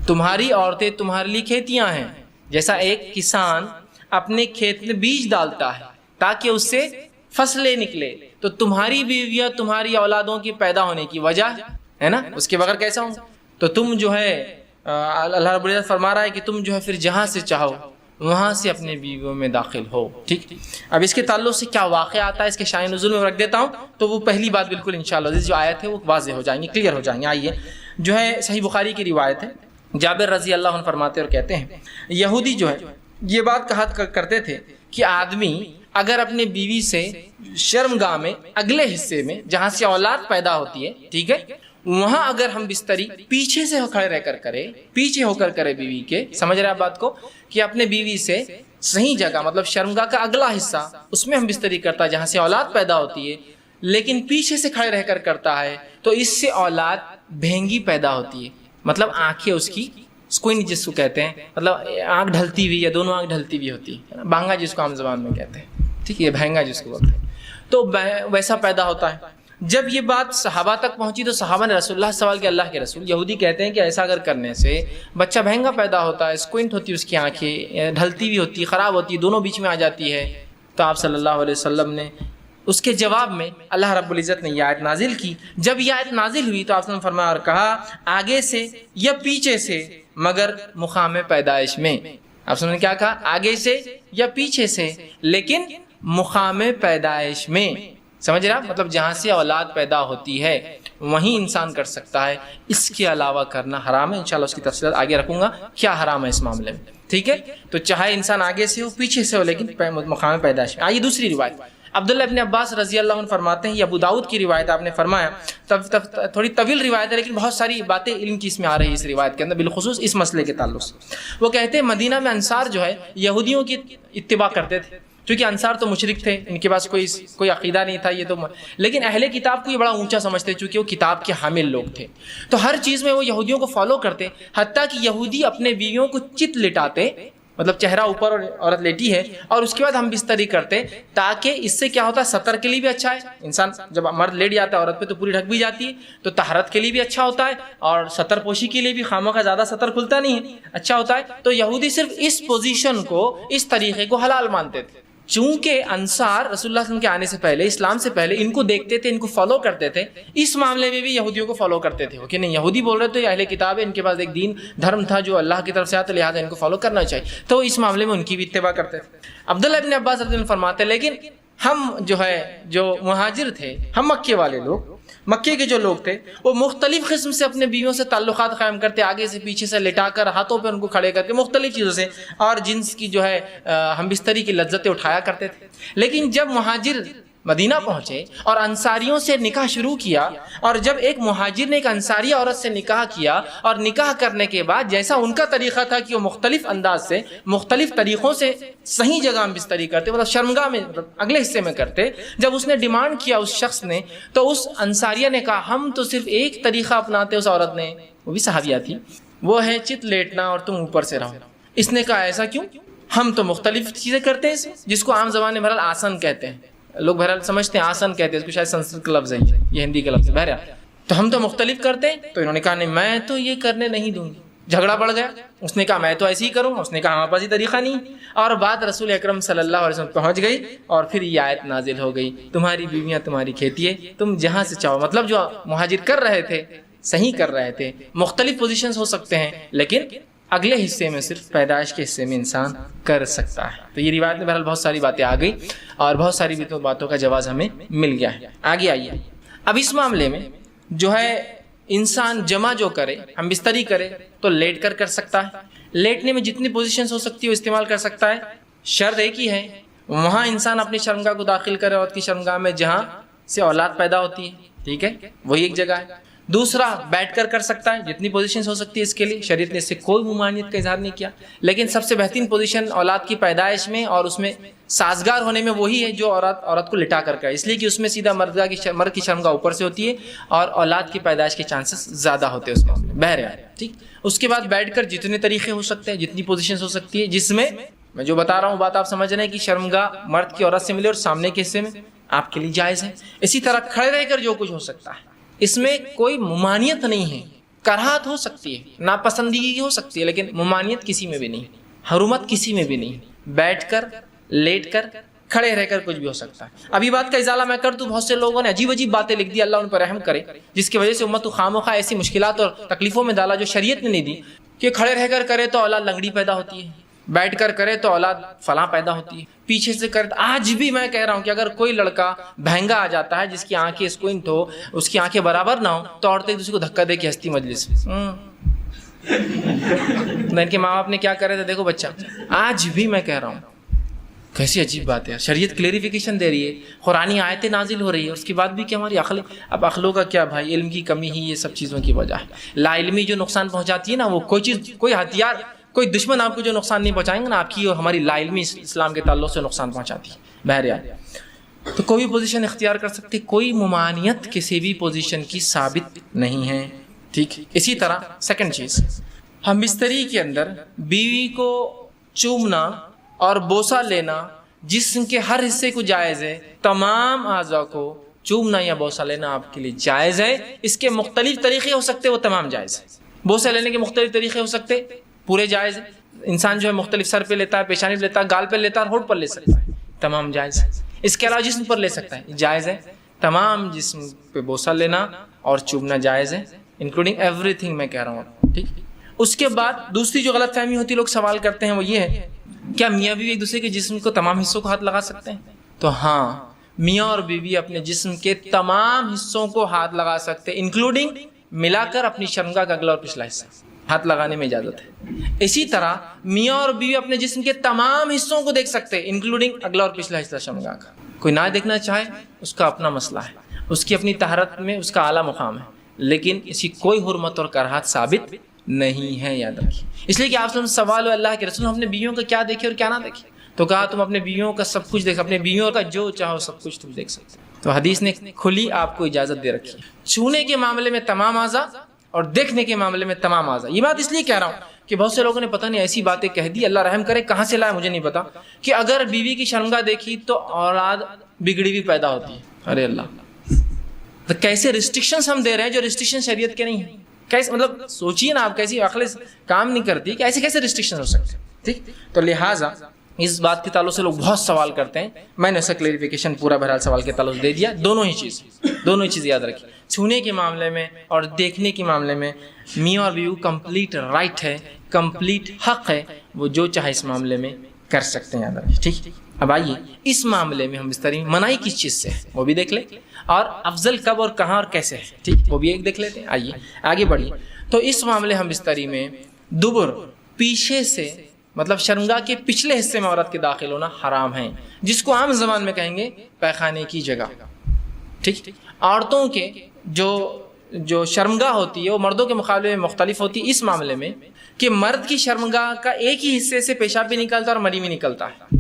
تمہاری عورتیں تمہارے لیے کھیتیاں ہیں, جیسا ایک کسان اپنے کھیت میں بیج ڈالتا ہے تاکہ اس سے فصلیں نکلے, تو تمہاری بیویاں تمہاری اولادوں کی پیدا ہونے کی وجہ ہے نا, اس کے بغیر کیسا ہوں. تو تم جو ہے اللہ رب العزت فرما رہا ہے کہ تم جو ہے پھر جہاں سے چاہو وہاں سے اپنے بیویوں میں داخل ہو, ٹھیک. اب اس کے تعلق سے کیا واقعہ آتا ہے اس کے شان نزول میں رکھ دیتا ہوں, تو وہ پہلی بات بالکل انشاءاللہ جو آیت ہے وہ واضح ہو جائیں گی, کلیئر ہو جائیں گے. آئیے, جو ہے صحیح بخاری کی روایت ہے, جابر رضی اللہ عنہ فرماتے اور کہتے ہیں یہودی جو ہے یہ بات کہا کرتے تھے کہ آدمی اگر اپنے بیوی سے شرمگاہ میں اگلے حصے میں جہاں سے اولاد پیدا ہوتی ہے, ٹھیک ہے, وہاں اگر ہم بستری پیچھے سے کھڑے رہ کر کرے, پیچھے ہو کر کرے بیوی کے, سمجھ رہے آپ بات کو, کہ اپنے بیوی سے صحیح جگہ مطلب شرمگاہ کا اگلا حصہ اس میں ہم بستری کرتا ہے جہاں سے اولاد پیدا ہوتی ہے, لیکن پیچھے سے کھڑے رہ کر کرتا ہے, تو اس سے اولاد بھینگی پیدا ہوتی ہے, مطلب آنکھیں اس کی سکوئن جس کو کہتے ہیں, مطلب آنکھ ڈھلتی ہوئی یا دونوں آنکھ ڈھلتی ہوئی ہوتی ہے, بھانگا جس کو عام زبان میں کہتے ہیں, ٹھیک ہے, یہ بھینگا جس کو بولتے ہیں, تو ویسا پیدا ہوتا ہے. جب یہ بات صحابہ تک پہنچی تو صحابہ نے رسول اللہ سوال کیا, اللہ کے رسول یہودی کہتے ہیں کہ ایسا اگر کرنے سے بچہ بھینگا پیدا ہوتا ہے, سکوئنٹ ہوتی ہے اس کی آنکھیں, ڈھلتی ہوئی ہوتی ہے, خراب ہوتی ہے, دونوں بیچ میں آ جاتی ہے. تو آپ صلی اللہ علیہ وسلم نے اس کے جواب میں اللہ رب العزت نے یہ آیت نازل کی. جب یہ آیت نازل ہوئی تو آپ نے فرمایا اور کہا آگے سے یا پیچھے سے مگر مقام پیدائش میں. آپ نے کیا کہا؟ آگے سے یا پیچھے سے لیکن مقام پیدائش میں, سمجھ رہا, مطلب جہاں سے اولاد پیدا ہوتی ہے وہیں انسان کر سکتا ہے, اس کے علاوہ کرنا حرام ہے. انشاءاللہ اس کی تفصیلات آگے رکھوں گا کیا حرام ہے اس معاملے میں, ٹھیک ہے. تو چاہے انسان آگے سے ہو پیچھے سے ہو لیکن مقام پیدائش میں. آئیے دوسری روایت, عبداللہ ابن عباس رضی اللہ عنہ فرماتے ہیں, یہ ابو داؤد کی روایت, آپ نے فرمایا تھوڑی طویل روایت ہے لیکن بہت ساری باتیں علم کی اس میں آ رہی ہے اس روایت کے اندر, بالخصوص اس مسئلے کے تعلق سے. وہ کہتے ہیں مدینہ میں انصار جو ہے یہودیوں کی اتباع کرتے تھے, کیونکہ انصار تو مشرک تھے, ان کے پاس کوئی عقیدہ نہیں تھا, یہ تو لیکن اہل کتاب کو یہ بڑا اونچا سمجھتے چونکہ وہ کتاب کے حامل لوگ تھے, تو ہر چیز میں وہ یہودیوں کو فالو کرتے. حتیٰ کہ یہودی اپنے بیویوں کو چت لٹاتے, مطلب چہرہ اوپر اور عورت لیٹی ہے, اور اس کے بعد ہم بستری کرتے, تاکہ اس سے کیا ہوتا ہے سطر کے لیے بھی اچھا ہے, انسان جب مرد لیٹ جاتا ہے عورت پہ تو پوری ڈھک بھی جاتی ہے, تو طہارت کے لیے بھی اچھا ہوتا ہے, اور سطر پوشی کے لیے بھی خاموں کا زیادہ سطر کھلتا نہیں ہے, اچھا ہوتا ہے. تو یہودی صرف اس پوزیشن کو, اس طریقے کو حلال مانتے تھے. چونکہ انصار رسول اللہ صلی اللہ علیہ وسلم کے آنے سے پہلے, اسلام سے پہلے ان کو دیکھتے تھے, ان کو فالو کرتے تھے, اس معاملے میں بھی یہودیوں کو فالو کرتے تھے کہ نہیں یہودی بول رہے تھے اہل کتاب ہے, ان کے پاس ایک دین دھرم تھا جو اللہ کی طرف سے آتا, لہٰذا ان کو فالو کرنا چاہیے, تو اس معاملے میں ان کی بھی اتباع کرتے تھے. عبداللہ ابن عباس رضی اللہ عنہ فرماتے لیکن ہم جو مہاجر تھے, ہم مکے والے لوگ, مکے کے جو لوگ تھے وہ مختلف قسم سے اپنے بیویوں سے تعلقات قائم کرتے, آگے سے پیچھے سے لٹا کر, ہاتھوں پہ ان کو کھڑے کر کے, مختلف چیزوں سے, اور جنس کی جو ہے ہم بستری کی لذتیں اٹھایا کرتے تھے. لیکن جب مہاجر مدینہ پہنچے اور انصاریوں سے نکاح شروع کیا، اور جب ایک مہاجر نے ایک انصاری عورت سے نکاح کیا، اور نکاح کرنے کے بعد جیسا ان کا طریقہ تھا کہ وہ مختلف انداز سے مختلف طریقوں سے صحیح جگہ میں بستری کرتے، مطلب شرمگاہ میں اگلے حصے میں کرتے، جب اس نے ڈیمانڈ کیا اس شخص نے، تو اس انصاریہ نے کہا ہم تو صرف ایک طریقہ اپناتے، اس عورت نے، وہ بھی صحابیہ تھی، وہ ہے چت لیٹنا اور تم اوپر سے رہو۔ اس نے کہا ایسا کیوں؟ ہم تو مختلف چیزیں کرتے ہیں، جس کو عام زبان میں بہرحال آسن کہتے ہیں، لوگ بہرحال سمجھتے ہیں آسن کہتے ہیں، اس کو شاید سنسکرت کا لفظ ہے، یہ ہندی کا لفظ ہے، بہرحال تو ہم تو مختلف کرتے ہیں۔ تو انہوں نے کہا نہیں میں تو یہ کرنے نہیں دوں گی، جھگڑا بڑھ گیا، اس نے کہا میں تو ایسے ہی کروں گا، اس نے کہا ہمارے پاس یہ طریقہ نہیں، اور بات رسول اکرم صلی اللہ علیہ وسلم پہنچ گئی، اور پھر یہ آیت نازل ہو گئی تمہاری بیویاں تمہاری کھیتی ہے، تم جہاں سے چاہو، مطلب جو مہاجر کر رہے تھے صحیح کر رہے تھے، مختلف پوزیشنز ہو سکتے ہیں لیکن اگلے حصے میں صرف پیدائش کے حصے میں انسان کر سکتا ہے۔ تو یہ روایت میں بہرحال بہت ساری باتیں آ گئی اور بہت ساری باتوں کا جواز ہمیں مل گیا ہے۔ آگے آئیے، اب اس معاملے میں جو ہے انسان جمع جو کرے، ہم بستری کرے تو لیٹ کر سکتا ہے، لیٹنے میں جتنی پوزیشنز ہو سکتی ہے وہ استعمال کر سکتا ہے، شرط ایک ہی ہے وہاں انسان اپنی شرمگاہ کو داخل کرے، عورت کی شرمگاہ میں جہاں سے اولاد پیدا ہوتی ہے، ٹھیک ہے، وہی ایک جگہ ہے۔ دوسرا بیٹھ کر سکتا ہے، جتنی پوزیشنز ہو سکتی ہے اس کے لیے، شریعت نے اس سے کوئی ممانعت کا اظہار نہیں کیا، لیکن سب سے بہترین پوزیشن اولاد کی پیدائش میں اور اس میں سازگار ہونے میں وہی ہے جو عورت کو لٹا کر کرے، اس لیے کہ اس میں سیدھا مرد کی شرمگاہ اوپر سے ہوتی ہے اور اولاد کی پیدائش کے چانسز زیادہ ہوتے ہیں اس معاملے میں، بہرحال ٹھیک۔ اس کے بعد بیٹھ کر جتنے طریقے ہو سکتے ہیں، جتنی پوزیشنز ہو سکتی ہے، جس میں میں جو بتا رہا ہوں بات آپ سمجھ رہے ہیں کہ شرمگاہ مرد کی عورت سے ملے اور سامنے کے حصے میں آپ کے لیے جائز ہے۔ اسی طرح کھڑے رہ کر جو کچھ ہو سکتا ہے، اس میں کوئی ممانعت نہیں ہے، کراہت ہو سکتی ہے، ناپسندیدگی ہو سکتی ہے، لیکن ممانعت کسی میں بھی نہیں، حرمت کسی میں بھی نہیں، بیٹھ کر، لیٹ کر، کھڑے رہ کر کچھ بھی ہو سکتا ہے۔ ابھی بات کا ازالہ میں کر دوں، بہت سے لوگوں نے عجیب عجیب باتیں لکھ دی، اللہ ان پر رحم کرے، جس کی وجہ سے امت کو خامخواہ ایسی مشکلات اور تکلیفوں میں ڈالا جو شریعت نے نہیں دی، کہ کھڑے رہ کر کرے تو اولاد لنگڑی پیدا ہوتی ہے، بیٹھ کر کرے تو اولاد فلاں پیدا ہوتی ہے، پیچھے سے کرے۔ آج بھی میں کہہ رہا ہوں کہ اگر کوئی لڑکا بہنگا آ جاتا ہے جس کی آنکھیں اسکوئنٹ ہو، اس کی آنکھیں برابر نہ ہو، تو عورتیں ایک دوسرے کو دھکا دے کے ہستی مجلس ان کے ماں باپ نے کیا کرے تھے، دیکھو بچہ، آج بھی میں کہہ رہا ہوں کیسی عجیب بات ہے، شریعت کلیریفیکیشن دے رہی ہے، قرآنی آیتیں نازل ہو رہی ہے، اس کے بعد بھی کہ ہماری عقل، اب عقلوں کا کیا بھائی، علم کی کمی ہی یہ سب چیزوں کی وجہ ہے۔ لا علمی جو نقصان پہنچاتی ہے نا، وہ کوئی چیز، کوئی ہتھیار، کوئی دشمن آپ کو جو نقصان نہیں پہنچائیں گے نا، آپ کی اور ہماری لا علمی اسلام کے تعلق سے نقصان پہنچاتی ہے۔ بہرحال تو کوئی بھی پوزیشن اختیار کر سکتے، کوئی ممانعت کسی بھی پوزیشن کی ثابت نہیں ہے، ٹھیک۔ اسی طرح سیکنڈ چیز، ہم بستری کے اندر بیوی کو چومنا اور بوسہ لینا جسم کے ہر حصے کو جائز ہے، تمام اعضاء کو چومنا یا بوسہ لینا آپ کے لیے جائز ہے۔ اس کے مختلف طریقے ہو سکتے، وہ تمام جائز ہے۔ بوسہ لینے کے مختلف طریقے ہو سکتے، پورے جائز ہے، انسان جو ہے مختلف سر پہ لیتا ہے، پیشانی پہ لیتا ہے، گال پہ لیتا ہے، اور ہونٹ پر لے سکتا ہے، تمام جائز ہے۔ اس کے علاوہ جسم پر لے سکتا ہے، جائز ہے، تمام جسم پہ بوسہ لینا اور چومنا جائز ہے، انکلوڈنگ ایوری تھنگ میں کہہ رہا ہوں، ٹھیک۔ اس کے بعد دوسری جو غلط فہمی ہوتی ہے، لوگ سوال کرتے ہیں، وہ یہ ہے کیا میاں بیوی ایک دوسرے کے جسم کو تمام حصوں کو ہاتھ لگا سکتے ہیں؟ تو ہاں، میاں اور بیوی اپنے جسم کے تمام حصوں کو ہاتھ لگا سکتے ہیں، انکلوڈنگ ملا کر اپنی شرمگاہ کا اگلا اور پچھلا حصہ ہاتھ لگانے میں اجازت ہے۔ اسی طرح میاں اور بیوی اپنے جسم کے تمام حصوں کو دیکھ سکتے ہیں، انکلوڈنگ اگلا اور پچھلا حصہ شرمگاہ کا۔ کوئی نہ دیکھنا چاہے اس کا اپنا مسئلہ ہے، اس کی اپنی طہارت میں اس کا اعلیٰ مقام ہے، لیکن اس کی کوئی حرمت اور کراہت ثابت نہیں ہے، یاد رکھیے۔ اس لیے کہ آپ سے سوال ہو اللہ کے رسول ہم نے بیویوں کا کیا دیکھے اور کیا نہ دیکھے، تو کہا تم اپنے بیویوں کا سب کچھ دیکھ، اپنے بیویوں کا جو چاہو سب کچھ تم دیکھ سکتے ہو۔ تو حدیث نے کھلی آپ کو اجازت دے رکھی ہے، چھونے کے معاملے میں تمام اعضاء اور دیکھنے کے معاملے میں تمام اعضاء۔ یہ بات اس لیے کہہ رہا ہوں کہ بہت سے لوگوں نے پتہ نہیں ایسی باتیں کہہ دی، اللہ رحم کرے، کہاں سے لائے مجھے نہیں پتا، کہ اگر بیوی کی شرمگاہ دیکھی تو اولاد بگڑی بھی پیدا ہوتی ہے۔ ارے اللہ، تو کیسے ریسٹرکشنز ہم دے رہے ہیں جو ریسٹرکشن شریعت کے نہیں ہیں، کیسے، مطلب سوچیے نا آپ، کیسی عقل کام نہیں کرتی کہ ایسے کیسے ریسٹرکشن ہو سکتے ہیں، ٹھیک۔ تو لہٰذا اس بات کے تعلق سے لوگ بہت سوال کرتے ہیں، میں نے اس کا کلیریفیکیشن پورا بہرحال سوال کے تعلق سے دے دیا۔ دونوں ہی چیز یاد رکھیے، چھونے کے معاملے میں اور دیکھنے کے معاملے میں میاں اور بیوی کمپلیٹ رائٹ ہے، کمپلیٹ حق ہے، وہ جو چاہے اس معاملے میں کر سکتے ہیں، یاد رکھیے، ٹھیک۔ اب آئیے اس معاملے میں ہم بستری میں منائی کس چیز سے ہے وہ بھی دیکھ لیں، اور افضل کب اور کہاں اور کیسے ہے، ٹھیک، وہ بھی ایک دیکھ لیتے ہیں۔ آئیے آگے بڑھیے۔ تو اس معاملے ہم بستری میں دبر، پیچھے سے مطلب شرمگاہ کے پچھلے حصے میں عورت کے داخل ہونا حرام ہے، جس کو عام زبان میں کہیں گے پیخانے کی جگہ. ٹھیک، عورتوں کے جو شرمگاہ ہوتی ہے وہ مردوں کے مقابلے میں مختلف ہوتی ہے اس معاملے میں کہ مرد کی شرمگاہ کا ایک ہی حصے سے پیشاب بھی نکلتا ہے اور منی بھی نکلتا ہے،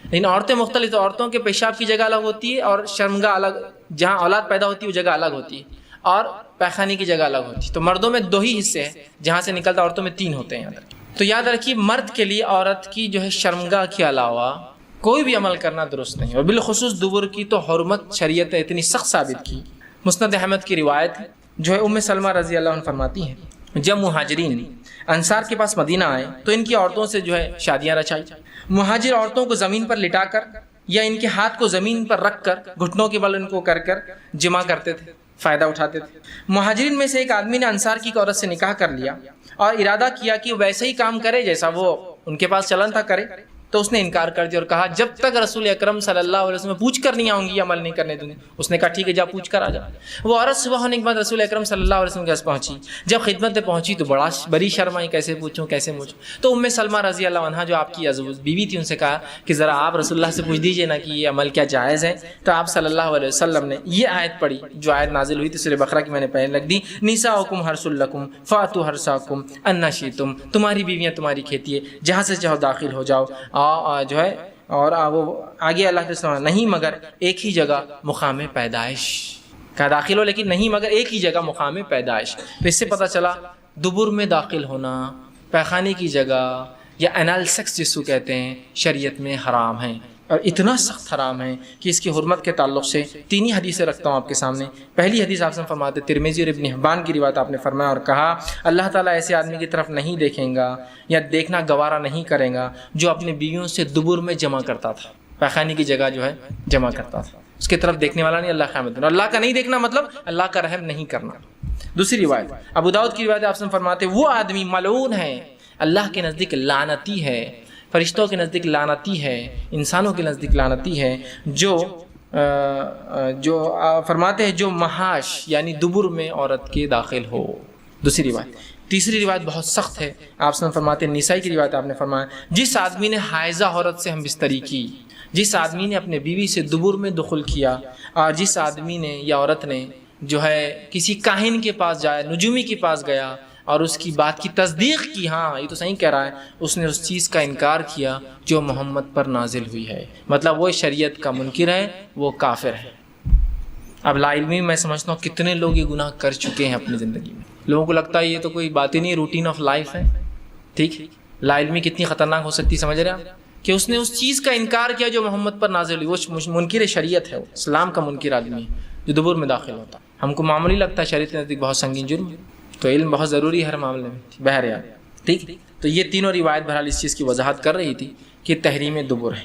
لیکن عورتیں مختلف، تو عورتوں کے پیشاب کی جگہ الگ ہوتی ہے اور شرمگاہ الگ، جہاں اولاد پیدا ہوتی ہے وہ جگہ الگ ہوتی ہے، اور پیخانے کی جگہ الگ ہوتی ہے. تو مردوں میں 2 ہی حصے ہیں جہاں سے نکلتا، عورتوں میں 3 ہوتے ہیں. تو یاد رکھیے مرد کے لیے عورت کی جو ہے شرمگاہ کے علاوہ کوئی بھی عمل کرنا درست نہیں، اور بالخصوص دبر کی تو حرمت شریعت نے اتنی سخت ثابت کی. مسند احمد کی روایت جو ہے ام سلمہ رضی اللہ عنہ فرماتی ہیں جب مہاجرین انصار کے پاس مدینہ آئے تو ان کی عورتوں سے جو ہے شادیاں رچائی. مہاجر عورتوں کو زمین پر لٹا کر یا ان کے ہاتھ کو زمین پر رکھ کر گھٹنوں کے بل ان کو کر جمع کرتے تھے، فائدہ اٹھاتے تھے. مہاجرین میں سے ایک آدمی نے انصار کی عورت سے نکاح کر لیا اور ارادہ کیا کہ وہ ویسے ہی کام کرے جیسا وہ ان کے پاس چلن تھا کرے، تو اس نے انکار کر دیا اور کہا جب تک رسول اکرم صلی اللہ علیہ وسلم پوچھ کر نہیں آؤں گی، عمل نہیں کرنے دوں گی. اس نے کہا ٹھیک ہے جا پوچھ کر آ جا. وہ عورت صبح ہونے کے بعد رسول اکرم صلی اللہ علیہ وسلم کے پاس پہنچی. جب خدمت میں پہنچی تو بڑی شرم آئی، کیسے پوچھوں کیسے پوچھوں. تو ام سلمہ رضی اللہ عنہا جو آپ کی بیوی تھی ان سے کہا کہ ذرا آپ رسول اللہ سے پوچھ دیجئے نا کہ یہ عمل کیا جائز ہے. تو آپ صلی اللہ علیہ وسلم نے یہ آیت پڑھی جو آیت نازل ہوئی تھی سورہ بقرہ کی، میں نے پہلے لکھ دی، نساؤکم حرث لکم فاتوا حرثکم ان شئتم، تمہاری بیویاں تمہاری کھیتی ہے، جہاں سے چاہو داخل ہو جاؤ. جو ہے اور وہ آگے اللہ کے سوا نہیں مگر ایک ہی جگہ مقام پیدائش کا داخل ہو، لیکن نہیں مگر ایک ہی جگہ مقام پیدائش. تو اس سے پتہ چلا دبر میں داخل ہونا، پیخانے کی جگہ یا انال سیکس جس کو کہتے ہیں، شریعت میں حرام ہے، اور اتنا سخت حرام ہے کہ اس کی حرمت کے تعلق سے 3 ہی حدیثیں رکھتا ہوں آپ کے سامنے. پہلی حدیث آپ سے فرماتے ترمذی اور ابن حبان کی روایت، آپ نے فرمایا اور کہا اللہ تعالیٰ ایسے آدمی کی طرف نہیں دیکھیں گا یا دیکھنا گوارا نہیں کرے گا جو اپنی بیویوں سے دبر میں جمع کرتا تھا، پیخانے کی جگہ جو ہے جمع کرتا تھا. اس کی طرف دیکھنے والا نہیں، اللہ قیامت. اللہ کا نہیں دیکھنا مطلب اللہ کا رحم نہیں کرنا. دوسری روایت ابو داؤد کی روایت، آپ سے فرماتے وہ آدمی ملعون ہے، اللہ کے نزدیک لعنتی ہے، فرشتوں کے نزدیک لعنتی ہے، انسانوں کے نزدیک لعنتی ہے، جو فرماتے ہیں جو محاش یعنی دبر میں عورت کے داخل ہو. دوسری روایت. تیسری روایت بہت سخت ہے، آپ سے فرماتے ہیں نسائی کی روایت، آپ نے فرمایا جس آدمی نے حائضہ عورت سے ہم بستری کی، جس آدمی نے اپنے بیوی سے دبر میں دخل کیا، اور جس آدمی نے یا عورت نے جو ہے کسی کاہن کے پاس جایا، نجومی کے پاس گیا اور اس کی بات کی تصدیق کی، ہاں یہ تو صحیح کہہ رہا ہے، اس نے اس چیز کا انکار کیا جو محمد پر نازل ہوئی ہے، مطلب وہ شریعت کا منکر ہے، وہ کافر ہے. اب لا علمی میں سمجھتا ہوں کتنے لوگ یہ گناہ کر چکے ہیں اپنی زندگی میں. لوگوں کو لگتا ہے یہ تو کوئی بات ہی نہیں، روٹین آف لائف ہے. ٹھیک، لا علمی کتنی خطرناک ہو سکتی، سمجھ رہے آپ کہ اس نے اس چیز کا انکار کیا جو محمد پر نازل ہوئی. وہ منکر شریعت ہے، وہ اسلام کا منکر آدمی ہے جو دبر میں داخل ہوتا. ہم کو معمولی لگتا ہے، شریعت کے نزدیک بہت سنگین جرم ہے. تو علم بہت ضروری ہے ہر معاملے میں بہرحال. ٹھیک، تو یہ تینوں روایت بہرحال اس چیز کی وضاحت کر رہی تھی کہ تحریم دبر ہے.